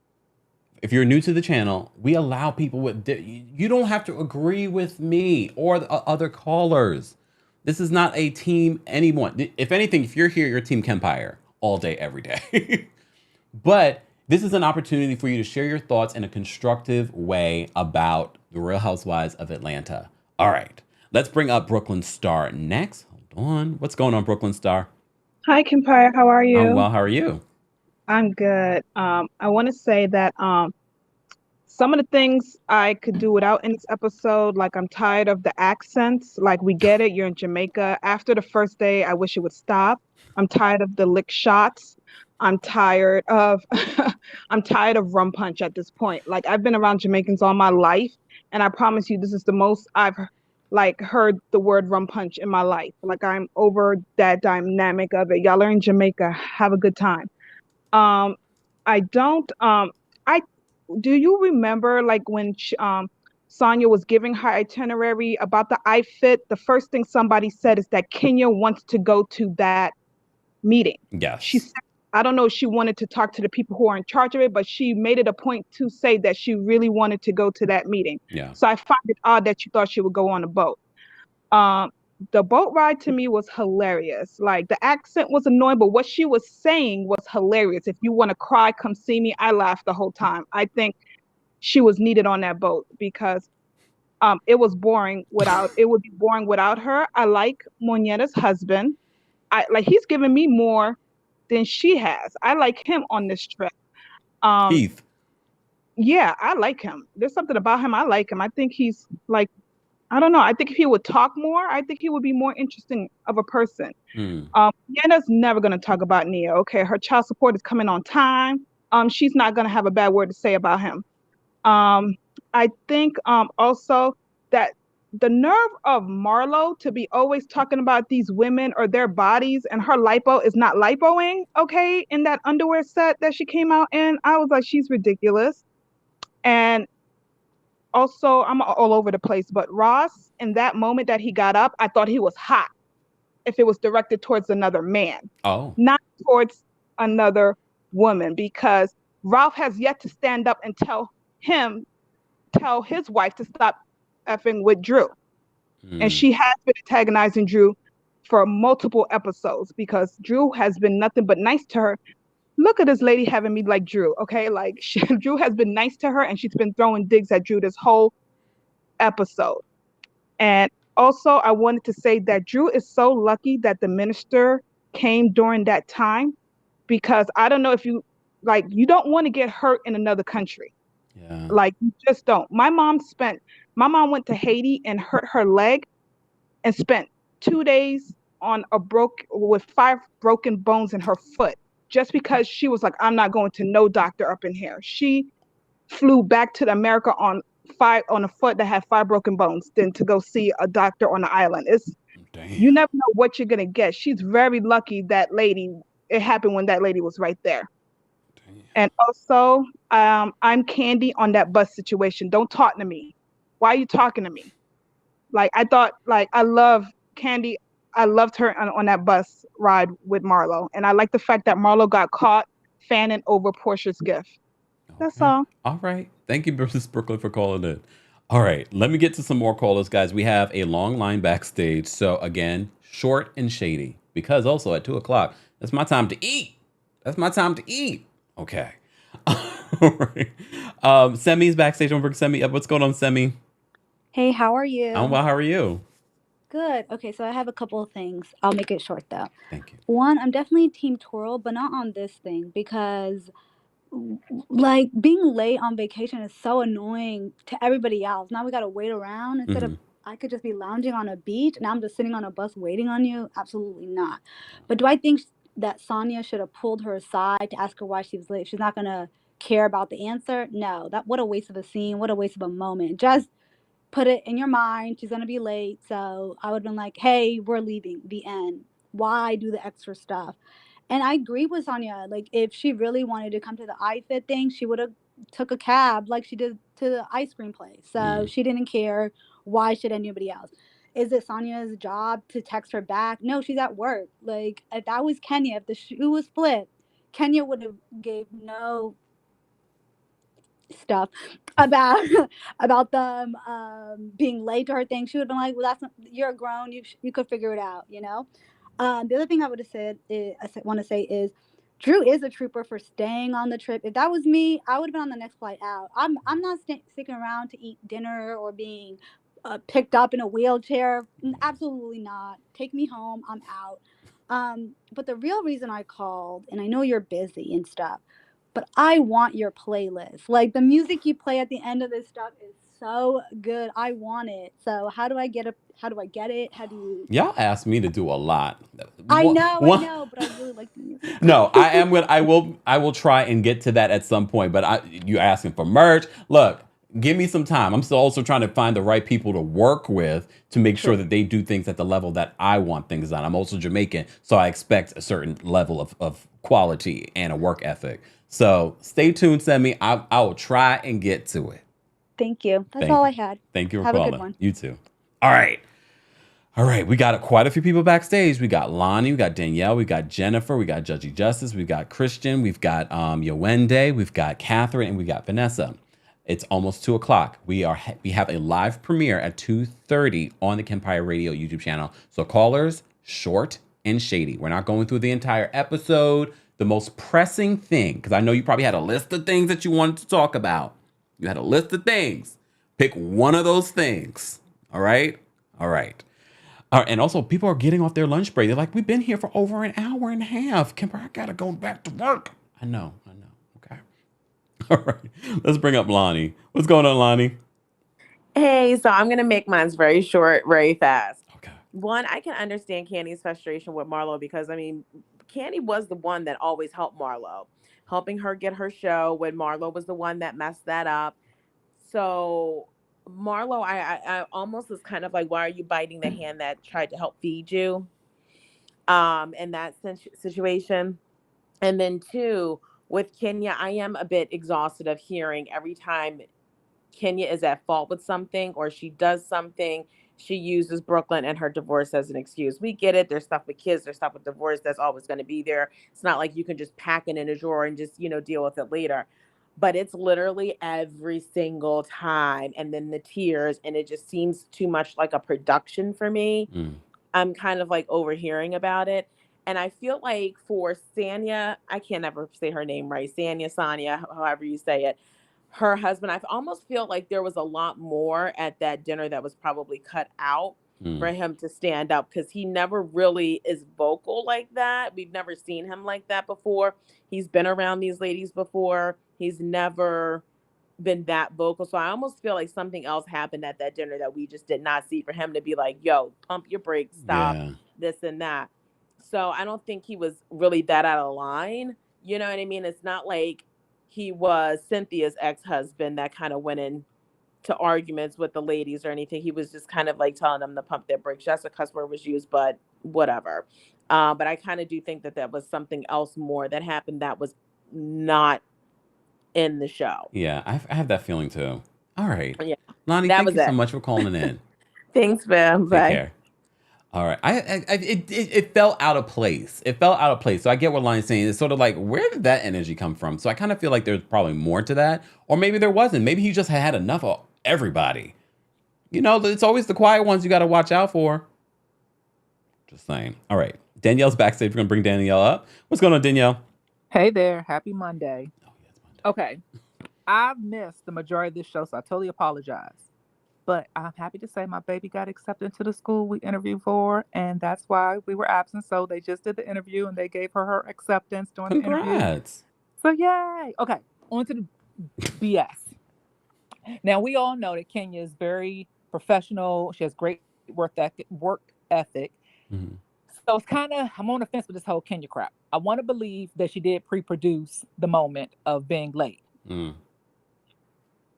[SPEAKER 1] if you're new to the channel, we allow people with... You don't have to agree with me or the other callers. This is not a team anyone. If anything, if you're here, you're Team Kempire all day, every day. But this is an opportunity for you to share your thoughts in a constructive way about the Real Housewives of Atlanta. All right. Let's bring up Brooklyn Star next. Hold on. What's going on, Brooklyn Star?
[SPEAKER 8] Hi, Kempire. How are you?
[SPEAKER 1] I'm well. How are you?
[SPEAKER 8] I'm good. I want to say that some of the things I could do without in this episode, like I'm tired of the accents. Like, we get it, you're in Jamaica. After the first day, I wish it would stop. I'm tired of the lick shots. I'm tired of I'm tired of rum punch at this point. Like, I've been around Jamaicans all my life, and I promise you, this is the most I've heard the word rum punch in my life. Like, I'm over that dynamic of it. Y'all are in Jamaica. Have a good time. I don't do you remember, like, when Sanya was giving her itinerary about the iFit, the first thing somebody said is that Kenya wants to go to that meeting.
[SPEAKER 1] Yes.
[SPEAKER 8] She said, I don't know if she wanted to talk to the people who are in charge of it, but she made it a point to say that she really wanted to go to that meeting.
[SPEAKER 1] Yeah.
[SPEAKER 8] So I find it odd that you thought she would go on a boat. The boat ride to me was hilarious. Like, the accent was annoying, but what she was saying was hilarious. If you want to cry, come see me. I laughed the whole time. I think she was needed on that boat because it was boring without. It would be boring without her. I like Moneta's husband. He's given me more than she has. I like him on this trip.
[SPEAKER 1] Keith.
[SPEAKER 8] Yeah, I like him. There's something about him. I like him. I think he's like, I don't know. I think if he would talk more, I think he would be more interesting of a person. Yena's never going to talk about Nia. Okay, her child support is coming on time. She's not going to have a bad word to say about him. I think also that the nerve of Marlo to be always talking about these women or their bodies, and her lipo is not lipoing, okay, in that underwear set that she came out in. I was like, she's ridiculous. And also, I'm all over the place, but Ross, in that moment that he got up, I thought he was hot if it was directed towards another man,
[SPEAKER 1] Oh.
[SPEAKER 8] not towards another woman, because Ralph has yet to stand up and tell his wife to stop effing with Drew. And
[SPEAKER 1] Mm.
[SPEAKER 8] she has been antagonizing Drew for multiple episodes because Drew has been nothing but nice to her. Look at this lady having me like Drew, okay? Like Drew has been nice to her, and she's been throwing digs at Drew this whole episode. And also, I wanted to say that Drew is so lucky that the minister came during that time, because I don't know if you like, you don't want to get hurt in another country.
[SPEAKER 1] Yeah.
[SPEAKER 8] Like, you just don't. My mom went to Haiti and hurt her leg and spent 2 days on a with 5 broken bones in her foot, just because she was like, I'm not going to no doctor up in here. She flew back to America on a foot that had 5 broken bones than to go see a doctor on the island.
[SPEAKER 1] Damn.
[SPEAKER 8] You never know what you're gonna get. She's very lucky that lady. It happened when that lady was right there.
[SPEAKER 1] Damn.
[SPEAKER 8] And also, I'm Kandi on that bus situation. Don't talk to me. Why are you talking to me? Like, I thought, like, I love Kandi. I loved her on that bus ride with Marlo, and I like the fact that Marlo got caught fanning over Portia's gift. That's
[SPEAKER 1] Okay.
[SPEAKER 8] all.
[SPEAKER 1] All right. Thank you, Mrs. Brooklyn, for calling in. All right. Let me get to some more callers, guys. We have a long line backstage. So, again, short and shady. Because also at 2 o'clock, that's my time to eat. That's my time to eat. Okay. All right. Semi's backstage. I'm bring Semi up. What's going on, Semi?
[SPEAKER 9] Hey, how are
[SPEAKER 1] I'm
[SPEAKER 9] you?
[SPEAKER 1] well. How are you?
[SPEAKER 9] Good. Okay, so I have a couple of things. I'll make it short though.
[SPEAKER 1] Thank you.
[SPEAKER 9] One, I'm definitely team Toro, but not on this thing because like being late on vacation is so annoying to everybody else. Now we got to wait around instead of
[SPEAKER 1] Hmm.
[SPEAKER 9] I could just be lounging on a beach and I'm just sitting on a bus waiting on you. Absolutely not. But do I think that Sanya should have pulled her aside to ask her why she was late? She's not going to care about the answer. No, that what a waste of a scene, what a waste of a moment. Just put it in your mind she's going to be late, so I would have been like, hey, we're leaving, the end. Why do the extra stuff? And I agree with Sonia, like if she really wanted to come to the iFit thing, she would have took a cab like she did to the ice cream place. So
[SPEAKER 1] Mm.
[SPEAKER 9] she didn't care. Why should anybody else? Is it Sonia's job to text her back? No, she's at work. Like if that was Kenya, if the shoe was flipped, Kenya would have gave no stuff about about them being late to her thing. She would have been like, "Well, that's not, you're grown. You could figure it out." You know. The other thing I would have said is, want to say is, Drew is a trooper for staying on the trip. If that was me, I would have been on the next flight out. I'm not sticking around to eat dinner or being picked up in a wheelchair. Absolutely not. Take me home. I'm out. But the real reason I called, and I know you're busy and stuff, but I want your playlist. Like the music you play at the end of this stuff is so good. I want it. So how do I get it? How do I get it? How do you?
[SPEAKER 1] Y'all asked me to do a lot.
[SPEAKER 9] I
[SPEAKER 1] One,
[SPEAKER 9] know, but I really like the music.
[SPEAKER 1] no, I am going. I will try and get to that at some point. But you asking for merch? Look, give me some time. I'm still also trying to find the right people to work with to make sure
[SPEAKER 9] True.
[SPEAKER 1] that they do things at the level that I want things done. I'm also Jamaican, so I expect a certain level of quality and a work ethic. So stay tuned, Semi. I will try and get to it.
[SPEAKER 9] Thank you. That's
[SPEAKER 1] Thank
[SPEAKER 9] all
[SPEAKER 1] you.
[SPEAKER 9] I had.
[SPEAKER 1] Thank you for
[SPEAKER 9] Have a good
[SPEAKER 1] calling.
[SPEAKER 9] one.
[SPEAKER 1] You too. All right. All right, we got quite a few people backstage. We got Lonnie, we got Danielle, we got Jennifer, we got Judgy Justice, we got Christian, we've got Yowende, we've got Catherine, and we got Vanessa. It's almost 2 o'clock. We have a live premiere at 2:30 on the Kempire Radio YouTube channel. So callers, short and shady. We're not going through the entire episode. The most pressing thing, because I know you probably had a list of things that you wanted to talk about. You had a list of things. Pick one of those things. All right? All right. And also, people are getting off their lunch break. They're like, we've been here for over an hour and a half. Kemper, I got to go back to work. I know. Okay. All right. Let's bring up Lonnie. What's going on, Lonnie?
[SPEAKER 10] Hey, so I'm gonna make mine very short, very fast.
[SPEAKER 1] Okay.
[SPEAKER 10] One, I can understand Candy's frustration with Marlo because I mean, Candy was the one that always helped Marlo, helping her get her show when Marlo was the one that messed that up. So Marlo, I almost was kind of like, why are you biting the hand that tried to help feed you? In that situation. And then two, with Kenya, I am a bit exhausted of hearing every time Kenya is at fault with something or she does something, she uses Brooklyn and her divorce as an excuse. We get it. There's stuff with kids, there's stuff with divorce that's always going to be there. It's not like you can just pack it in a drawer and just, deal with it later. But it's literally every single time. And then the tears, and it just seems too much like a production for me. I'm kind of like overhearing about it. And I feel like for Sanya, I can't ever say her name right. Sanya, however you say it, her husband, I almost feel like there was a lot more at that dinner that was probably cut out for him to stand up, because he never really is vocal like that. We've never seen him like that before. He's been around these ladies before. He's never been that vocal. So I almost feel like something else happened at that dinner that we just did not see, for him to be like, yo, pump your brakes, stop this and that. So I don't think he was really that out of line. You know what I mean? It's not like he was Cynthia's ex-husband that kind of went in to arguments with the ladies or anything. He was just kind of like telling them to pump their brakes. Yes, a cuss word was used, but whatever. But I kind of do think that that was something else more that happened that was not in the show.
[SPEAKER 1] Yeah, I have that feeling too. All right.
[SPEAKER 10] Yeah.
[SPEAKER 1] Lonnie,
[SPEAKER 10] That
[SPEAKER 1] thank
[SPEAKER 10] was
[SPEAKER 1] you so
[SPEAKER 10] it.
[SPEAKER 1] much for calling in.
[SPEAKER 10] Thanks, man.
[SPEAKER 1] Take
[SPEAKER 10] Bye.
[SPEAKER 1] care. All right. It felt out of place. It felt out of place. So I get what Lonnie's saying. It's sort of like, where did that energy come from? So I kind of feel like there's probably more to that. Or maybe there wasn't. Maybe he just had enough of everybody. It's always the quiet ones you got to watch out for. Just saying. All right. Danielle's backstage. We're going to bring Danielle up. What's going on, Danielle?
[SPEAKER 11] Hey there. Happy Monday. Oh, yes, Monday. Okay. I've missed the majority of this show, so I totally apologize. But I'm happy to say my baby got accepted into the school we interviewed for, and that's why we were absent. So they just did the interview, and they gave her acceptance during the interview.
[SPEAKER 1] Congrats.
[SPEAKER 11] So yay. Okay. On to the BS. Now, we all know that Kenya is very professional. She has great work ethic.
[SPEAKER 1] Mm-hmm.
[SPEAKER 11] So it's kind of, I'm on the fence with this whole Kenya crap. I want to believe that she did pre-produce the moment of being late.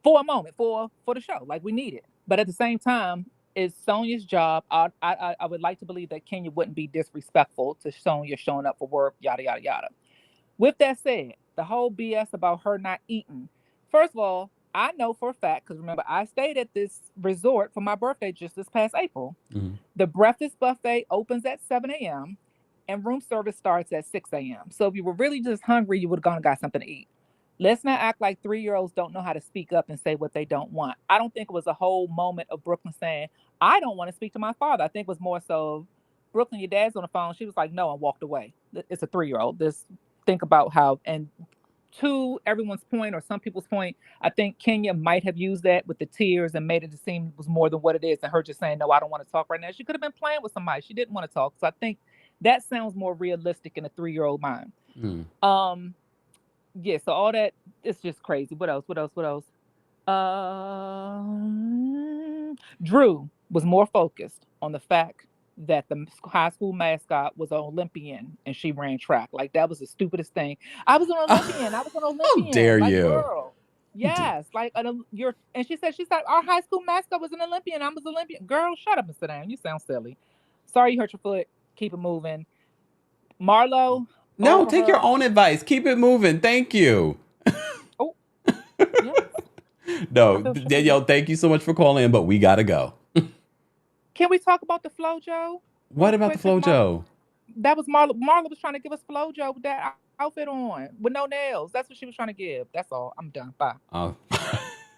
[SPEAKER 11] For a moment, for the show, like we need it. But at the same time, it's Sonya's job. I would like to believe that Kenya wouldn't be disrespectful to Sonya showing up for work, yada, yada, yada. With that said, the whole BS about her not eating. First of all, I know for a fact, because remember, I stayed at this resort for my birthday just this past April.
[SPEAKER 1] Mm-hmm.
[SPEAKER 11] The breakfast buffet opens at 7 a.m. and room service starts at 6 a.m. So if you were really just hungry, you would have gone and got something to eat. Let's not act like 3-year-olds don't know how to speak up and say what they don't want. I don't think it was a whole moment of Brooklyn saying, I don't want to speak to my father. I think it was more so, Brooklyn, your dad's on the phone. She was like, no, and walked away. It's a 3-year-old. Just think about how, and to everyone's point or some people's point, I think Kenya might have used that with the tears and made it seem it was more than what it is. And her just saying, no, I don't want to talk right now. She could have been playing with somebody. She didn't want to talk. So I think that sounds more realistic in a 3-year-old mind. Yeah, so all that, it's just crazy. What else? Drew was more focused on the fact that the high school mascot was an Olympian and she ran track. Like, that was the stupidest thing. I was an Olympian.
[SPEAKER 1] How dare
[SPEAKER 11] like,
[SPEAKER 1] you?
[SPEAKER 11] Girl. Yes, like and she said our high school mascot was an Olympian. I was an Olympian. Girl, shut up and sit down. You sound silly. Sorry you hurt your foot. Keep it moving. Marlo.
[SPEAKER 1] No, take your own advice. Keep it moving. Thank you.
[SPEAKER 11] Oh, yes.
[SPEAKER 1] No, Danielle, thank you so much for calling in, but we got to go.
[SPEAKER 11] Can we talk about the Flojo?
[SPEAKER 1] What about the Flojo?
[SPEAKER 11] That was Marlo. Marlo was trying to give us Flojo with that outfit on, with no nails. That's what she was trying to give. That's all. I'm done. Bye.
[SPEAKER 1] I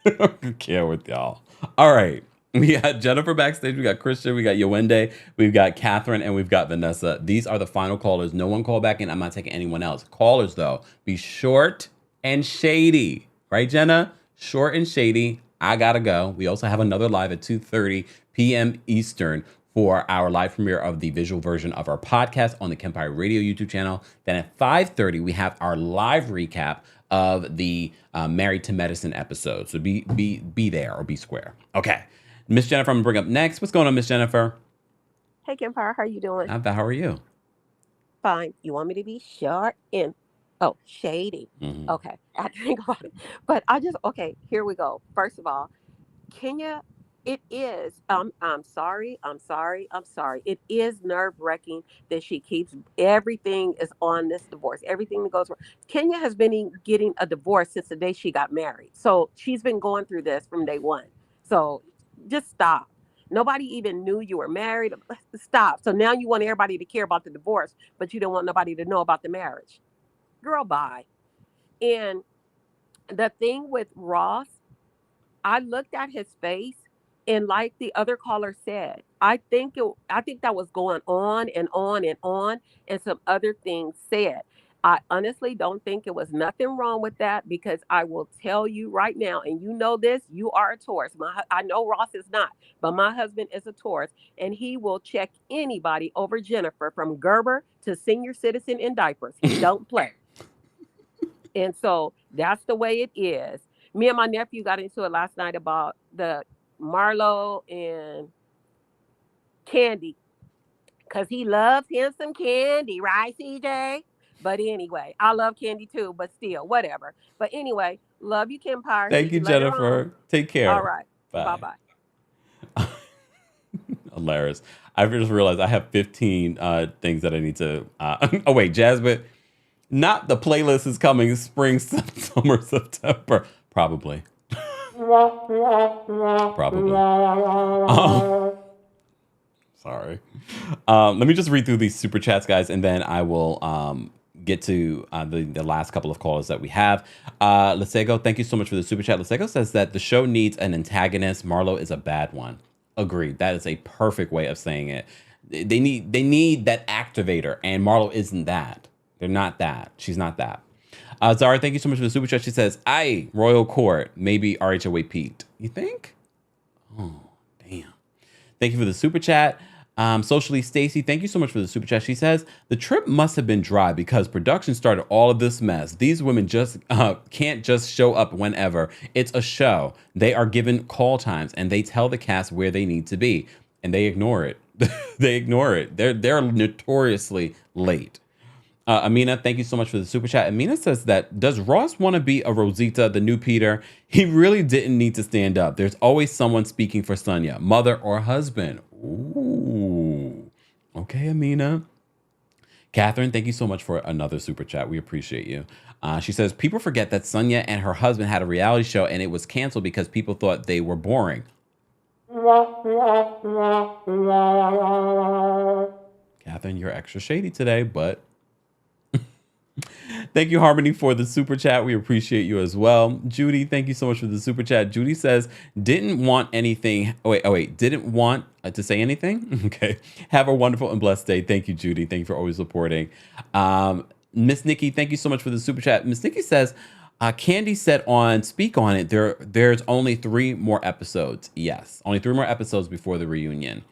[SPEAKER 1] don't care with y'all. All right. We got Jennifer backstage. We got Christian. We got Yowende. We've got Catherine. And we've got Vanessa. These are the final callers. No one called back in. I'm not taking anyone else. Callers, though, be short and shady. Right, Jenna? Short and shady. I got to go. We also have another live at 2:30 p.m. Eastern for our live premiere of the visual version of our podcast on the Kempire Radio YouTube channel. Then at 5:30, we have our live recap of the Married to Medicine episode. So be there or be square. Okay. Miss Jennifer, I'm going to bring up next. What's going on, Miss Jennifer?
[SPEAKER 12] Hey, Kempire, how you doing?
[SPEAKER 1] How are you?
[SPEAKER 12] Fine. You want me to be short and, shady.
[SPEAKER 1] Mm-hmm.
[SPEAKER 12] Okay, I think about it. But okay, here we go. First of all, Kenya, it is. I'm sorry. I'm sorry. I'm sorry. It is nerve wracking that she keeps everything is on this divorce. Everything that goes wrong. Kenya has been getting a divorce since the day she got married. So she's been going through this from day one. So just stop. Nobody even knew you were married. Stop. So now you want everybody to care about the divorce, but you don't want nobody to know about the marriage. Girl, bye. And the thing with Ross, I looked at his face, and like the other caller said, I think that was going on and on and on, and some other things said. I honestly don't think it was nothing wrong with that, because I will tell you right now, and you know this, you are a Taurus. I know Ross is not, but my husband is a Taurus, and he will check anybody over Jennifer, from Gerber to senior citizen in diapers. He don't play. And so that's the way it is. Me and my nephew got into it last night about the Marlo and Kandi, because he loves him some Kandi, right, CJ? But anyway, I love Kandi too, but still, whatever. But anyway, love you, Kempire. See
[SPEAKER 1] Thank you,
[SPEAKER 12] you later on.
[SPEAKER 1] Jennifer. Take
[SPEAKER 12] All
[SPEAKER 1] care.
[SPEAKER 12] right. Bye
[SPEAKER 1] Bye.
[SPEAKER 12] bye.
[SPEAKER 1] Hilarious. I just realized I have 15 things that I need to. Oh, wait, Jasmine. Not the playlist is coming spring, summer, September. Probably. Probably. Sorry. Let me just read through these super chats, guys, and then I will get to the last couple of calls that we have. Lesego, thank you so much for the super chat. Lesego says that the show needs an antagonist. Marlo is a bad one. Agreed. That is a perfect way of saying it. They need that activator, and Marlo isn't that. They're not that. She's not that. Zara, thank you so much for the super chat. She says, "Aye, Royal Court, maybe RHOA peaked." You think? Oh, damn. Thank you for the super chat. Socially Stacy, thank you so much for the super chat. She says, "The trip must have been dry because production started all of this mess. These women just can't just show up whenever. It's a show. They are given call times and they tell the cast where they need to be, and they ignore it. They ignore it. They're notoriously late." Amina, thank you so much for the super chat. Amina says that, "Does Ross want to be a Rosita, the new Peter? He really didn't need to stand up. There's always someone speaking for Sanya, mother or husband." Ooh. Okay, Amina. Catherine, thank you so much for another super chat. We appreciate you. She says, "People forget that Sanya and her husband had a reality show and it was canceled because people thought they were boring." Catherine, you're extra shady today, but thank you, Harmony, for the super chat. We appreciate you as well. Judy, thank you so much for the super chat. Judy says, "Didn't want anything." Didn't want to say anything. Okay. Have a wonderful and blessed day. Thank you, Judy. Thank you for always supporting. Miss Nikki, thank you so much for the super chat. Miss Nikki says, Kandi said on Speak On It, there's only 3 more episodes. Yes, only 3 more episodes before the reunion.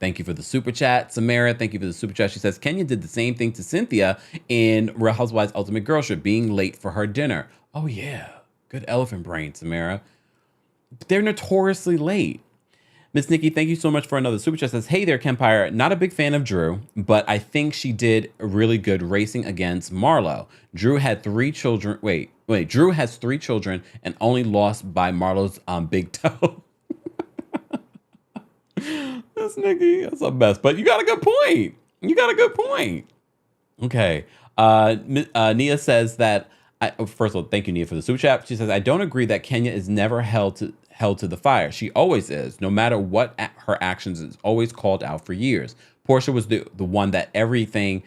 [SPEAKER 1] Thank you for the super chat. Samara, thank you for the super chat. She says, "Kenya did the same thing to Cynthia in Real Housewives Ultimate Girl Trip, being late for her dinner." Oh, yeah. Good elephant brain, Samara. They're notoriously late. Miss Nikki, thank you so much for another super chat. Says, "Hey there, Kempire. Not a big fan of Drew, but I think she did really good racing against Marlo. Drew had 3 children. Wait. Drew has 3 children and only lost by Marlo's big toe." That's Nikki. That's a mess. But you got a good point. Okay. Nia says that, first of all, thank you, Nia, for the super chat. She says, "I don't agree that Kenya is never held to the fire. She always is. No matter what her actions, is always called out for years. Portia was the one that everything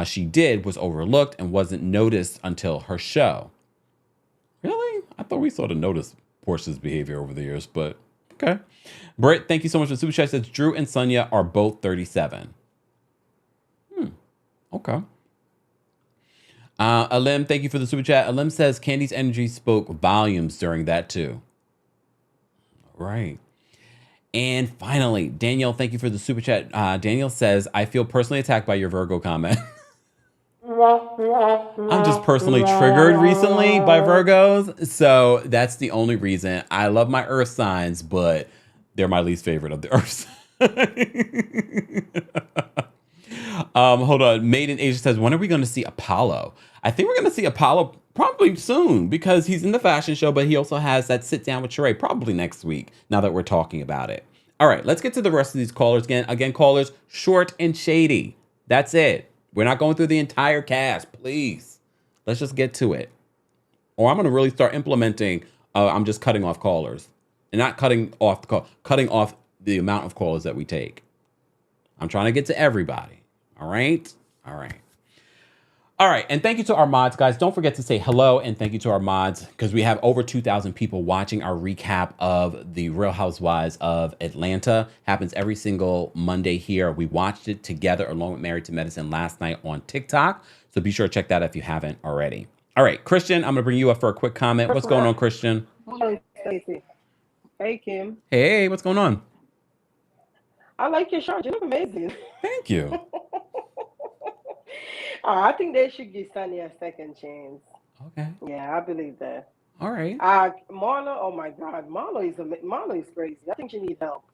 [SPEAKER 1] she did was overlooked and wasn't noticed until her show." Really? I thought we sort of noticed Portia's behavior over the years, but okay. Britt, thank you so much for the super chat. Says, "Drew and Sanya are both 37. Okay. Alim, thank you for the super chat. Alim says, "Candy's energy spoke volumes during that too." Right. And finally, Danielle, thank you for the super chat. Danielle says, "I feel personally attacked by your Virgo comment." I'm just personally triggered recently by Virgos. So that's the only reason. I love my earth signs, but they're my least favorite of the earth. Hold on. Made in Asia says, "When are we going to see Apollo?" I think we're going to see Apollo Probably soon because he's in the fashion show, but he also has that sit down with Sheree probably next week now that we're talking about it. All right, let's get to the rest of these callers again. Again, callers, short and shady. That's it. We're not going through the entire cast, please. Let's just get to it. Or I'm going to really start implementing, I'm just cutting off callers. And not cutting off the call, cutting off the amount of callers that we take. I'm trying to get to everybody. All right? All right. All right, and thank you to our mods, guys. Don't forget to say hello and thank you to our mods because we have over 2,000 people watching our recap of the Real Housewives of Atlanta. Happens every single Monday here. We watched it together along with Married to Medicine last night on TikTok, so be sure to check that if you haven't already. All right, Christian, I'm going to bring you up for a quick comment. What's going on, Christian?
[SPEAKER 13] Hey, Kim.
[SPEAKER 1] Hey, what's going on?
[SPEAKER 13] I like your shirt. You look amazing.
[SPEAKER 1] Thank you.
[SPEAKER 13] I think they should give Sanya a second chance.
[SPEAKER 1] Okay.
[SPEAKER 13] Yeah, I believe that.
[SPEAKER 1] All right.
[SPEAKER 13] Marlo, oh my God, Marlo is crazy. I think she needs help.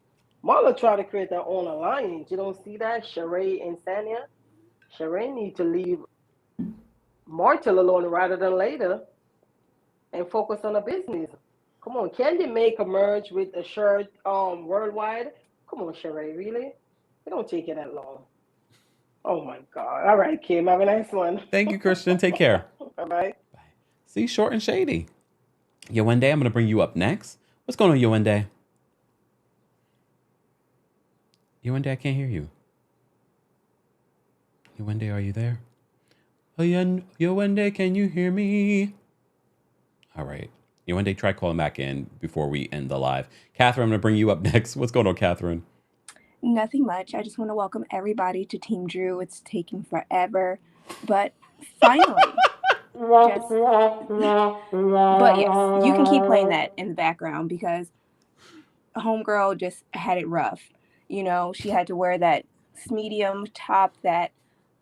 [SPEAKER 13] Marlo tried to create their own alliance. You don't see that? Sheree and Sanya? Sheree need to leave Martel alone rather than later and focus on the business. Come on, can they make a merge with a shirt worldwide? Come on, Sheree, really? It don't take it that long. Oh my God. All right, Kim, have a nice one.
[SPEAKER 1] Thank you, Christian. Take care.
[SPEAKER 13] Bye bye.
[SPEAKER 1] See, short and shady. Yowende, I'm going to bring you up next. What's going on, Yowende? Yowende, I can't hear you. Yowende, are you there? Yowende, can you hear me? All right. Yowende, try calling back in before we end the live. Catherine, I'm going to bring you up next. What's going on, Catherine?
[SPEAKER 6] Nothing much. I just want to welcome everybody to Team Drew. It's taking forever, but finally. But yes, you can keep playing that in the background because homegirl just had it rough. You know, she had to wear that medium top that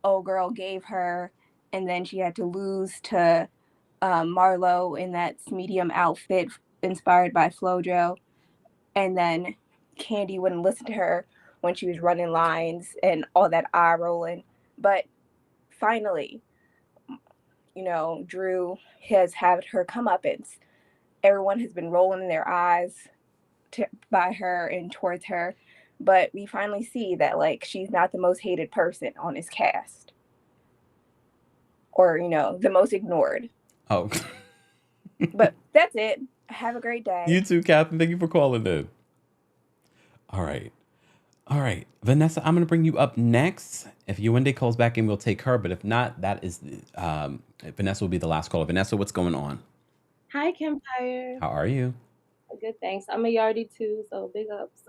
[SPEAKER 6] old girl gave her, and then she had to lose to Marlo in that medium outfit inspired by Flojo, and then Kandi wouldn't listen to her when she was running lines and all that eye rolling. But finally, you know, Drew has had her comeuppance. Everyone has been rolling in their eyes by her and towards her. But we finally see that, like, she's not the most hated person on his cast. Or, you know, the most ignored.
[SPEAKER 1] Oh.
[SPEAKER 6] But that's it. Have a great day.
[SPEAKER 1] You too, Catherine. Thank you for calling in. All right. All right. Vanessa, I'm going to bring you up next. If Yowende calls back in, we'll take her. But if not, that is Vanessa will be the last caller. Vanessa, what's going on?
[SPEAKER 14] Hi, Kempire.
[SPEAKER 1] How are you?
[SPEAKER 14] Good, thanks. I'm a yardie too, so big ups.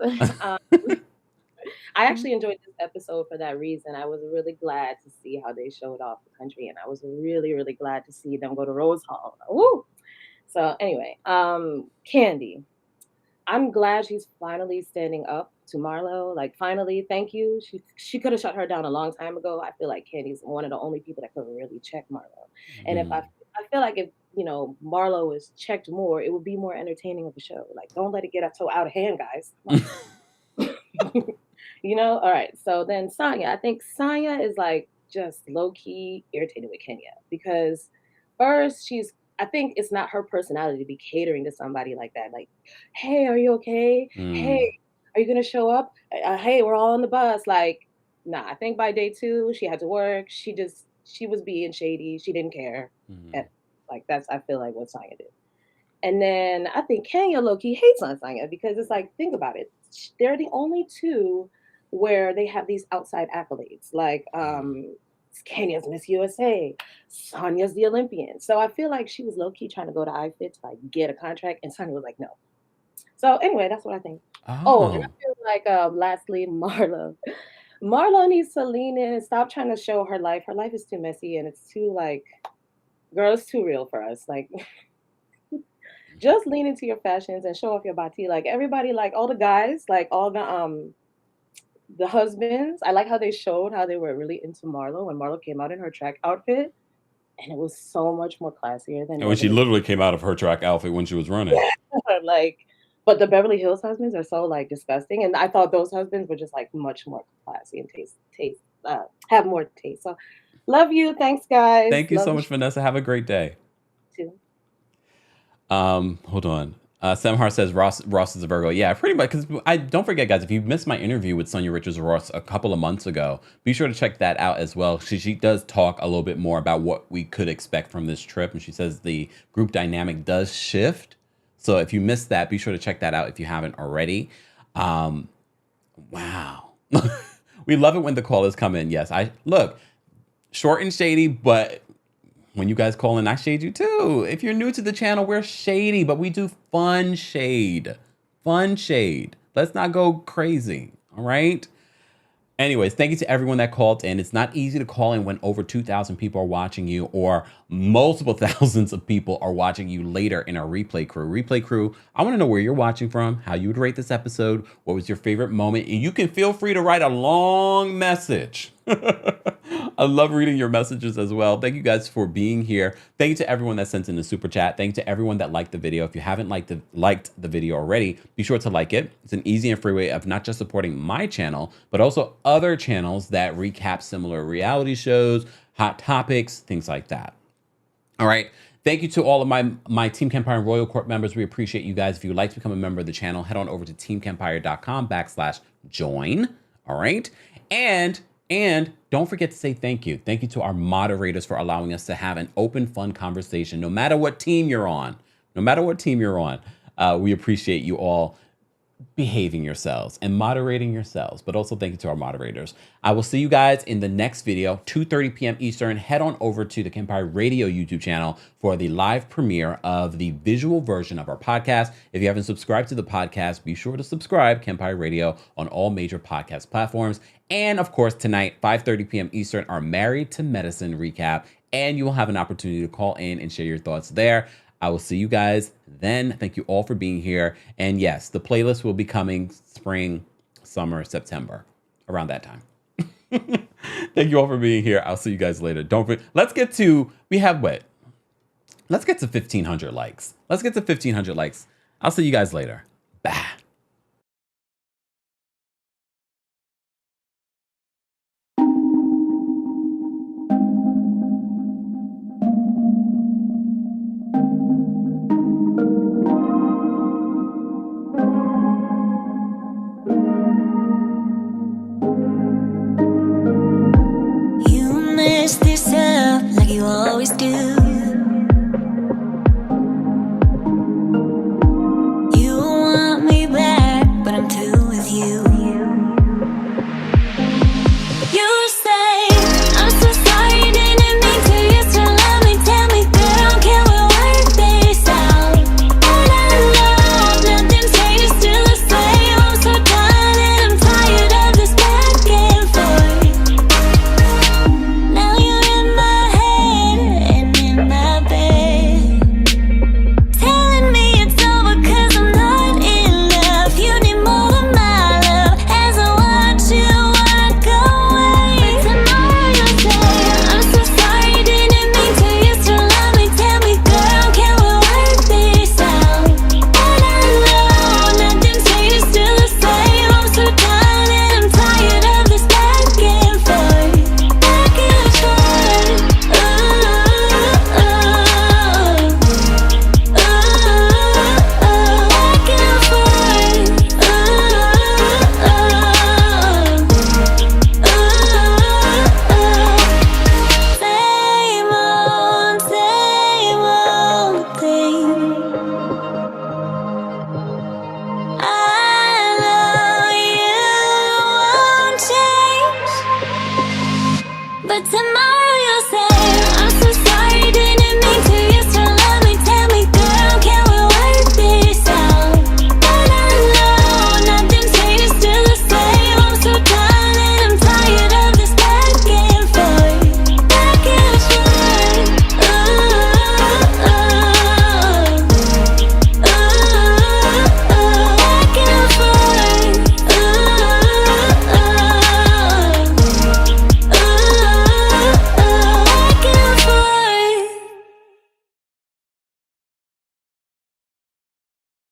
[SPEAKER 14] I actually enjoyed this episode for that reason. I was really glad to see how they showed off the country, and I was really, really glad to see them go to Rose Hall. Woo! So anyway, Kandi, I'm glad she's finally standing up to Marlo. Like, finally, thank you. She could have shut her down a long time ago. I feel like Candy's one of the only people that could really check Marlo. And if I feel like if, you know, Marlo was checked more, it would be more entertaining of a show. Like, don't let it get so out of hand, guys. You know? All right. So then Sanya, I think Sanya is like just low key irritated with Kenya because first I think it's not her personality to be catering to somebody like that. Like, hey, are you okay? Hey, are you going to show up? Hey, we're all on the bus. Like, nah, I think by day 2, she had to work. She was being shady. She didn't care. And like, that's, I feel like what Sanya did. And then I think Kenya low-key hates on Sanya because it's like, think about it. They're the only two where they have these outside accolades. Like, Kenya's Miss USA, Sanya's the Olympian. So I feel like she was low-key trying to go to iFit to like get a contract, and Sanya was like, no. So anyway, that's what I think. Oh, and I feel like lastly, Marlo needs to lean in and stop trying to show her life. Her life is too messy and it's too like, girl, it's too real for us. Like, just lean into your fashions and show off your body. Like everybody, like all the guys, like all the husbands, I like how they showed how they were really into Marlo when Marlo came out in her track outfit, and it was so much more classier than.
[SPEAKER 1] And when she literally came out of her track outfit when she was running.
[SPEAKER 14] Like, but the Beverly Hills husbands are so like disgusting, and I thought those husbands were just like much more classy and have more taste. So, love you, thanks guys.
[SPEAKER 1] Thank you so much, Vanessa. Have a great day.
[SPEAKER 14] too.
[SPEAKER 1] Hold on. Samhar says Ross is a Virgo. Yeah, pretty much. Because I don't forget, guys, if you missed my interview with Sanya Richards Ross a couple of months ago, be sure to check that out as well. She does talk a little bit more about what we could expect from this trip, and she says the group dynamic does shift. So if you missed that, be sure to check that out if you haven't already. Wow. We love it when the callers come in. Yes, look, short and shady, but when you guys call in, I shade you too. If you're new to the channel, we're shady, but we do fun shade. Fun shade. Let's not go crazy, all right? Anyways, thank you to everyone that called in. It's not easy to call in when over 2,000 people are watching you, or multiple thousands of people are watching you later in our replay crew. Replay crew, I want to know where you're watching from, how you would rate this episode, what was your favorite moment, and you can feel free to write a long message. I love reading your messages as well. Thank you guys for being here. Thank you to everyone that sent in the super chat. Thank you to everyone that liked the video. If you haven't liked the video already, be sure to like it. It's an easy and free way of not just supporting my channel, but also other channels that recap similar reality shows, hot topics, things like that. All right. Thank you to all of my Team Kempire and Royal Court members. We appreciate you guys. If you'd like to become a member of the channel, head on over to teamkempire.com/join. All right. And don't forget to say thank you. Thank you to our moderators for allowing us to have an open, fun conversation, no matter what team you're on. No matter what team you're on. We appreciate you all behaving yourselves and moderating yourselves, but also thank you to our moderators. I will see you guys in the next video, 2:30 p.m. Eastern. Head on over to the Kempire Radio YouTube channel for the live premiere of the visual version of our podcast. If you haven't subscribed to the podcast, be sure to subscribe, Kempire Radio, on all major podcast platforms. And of course, tonight, 5:30 p.m. Eastern, our Married to Medicine recap, and you will have an opportunity to call in and share your thoughts there. I will see you guys then. Thank you all for being here. And yes, the playlist will be coming spring, summer, September, around that time. Thank you all for being here. I'll see you guys later. Don't forget, let's get to 1,500 likes. Let's get to 1,500 likes. I'll see you guys later. Bye.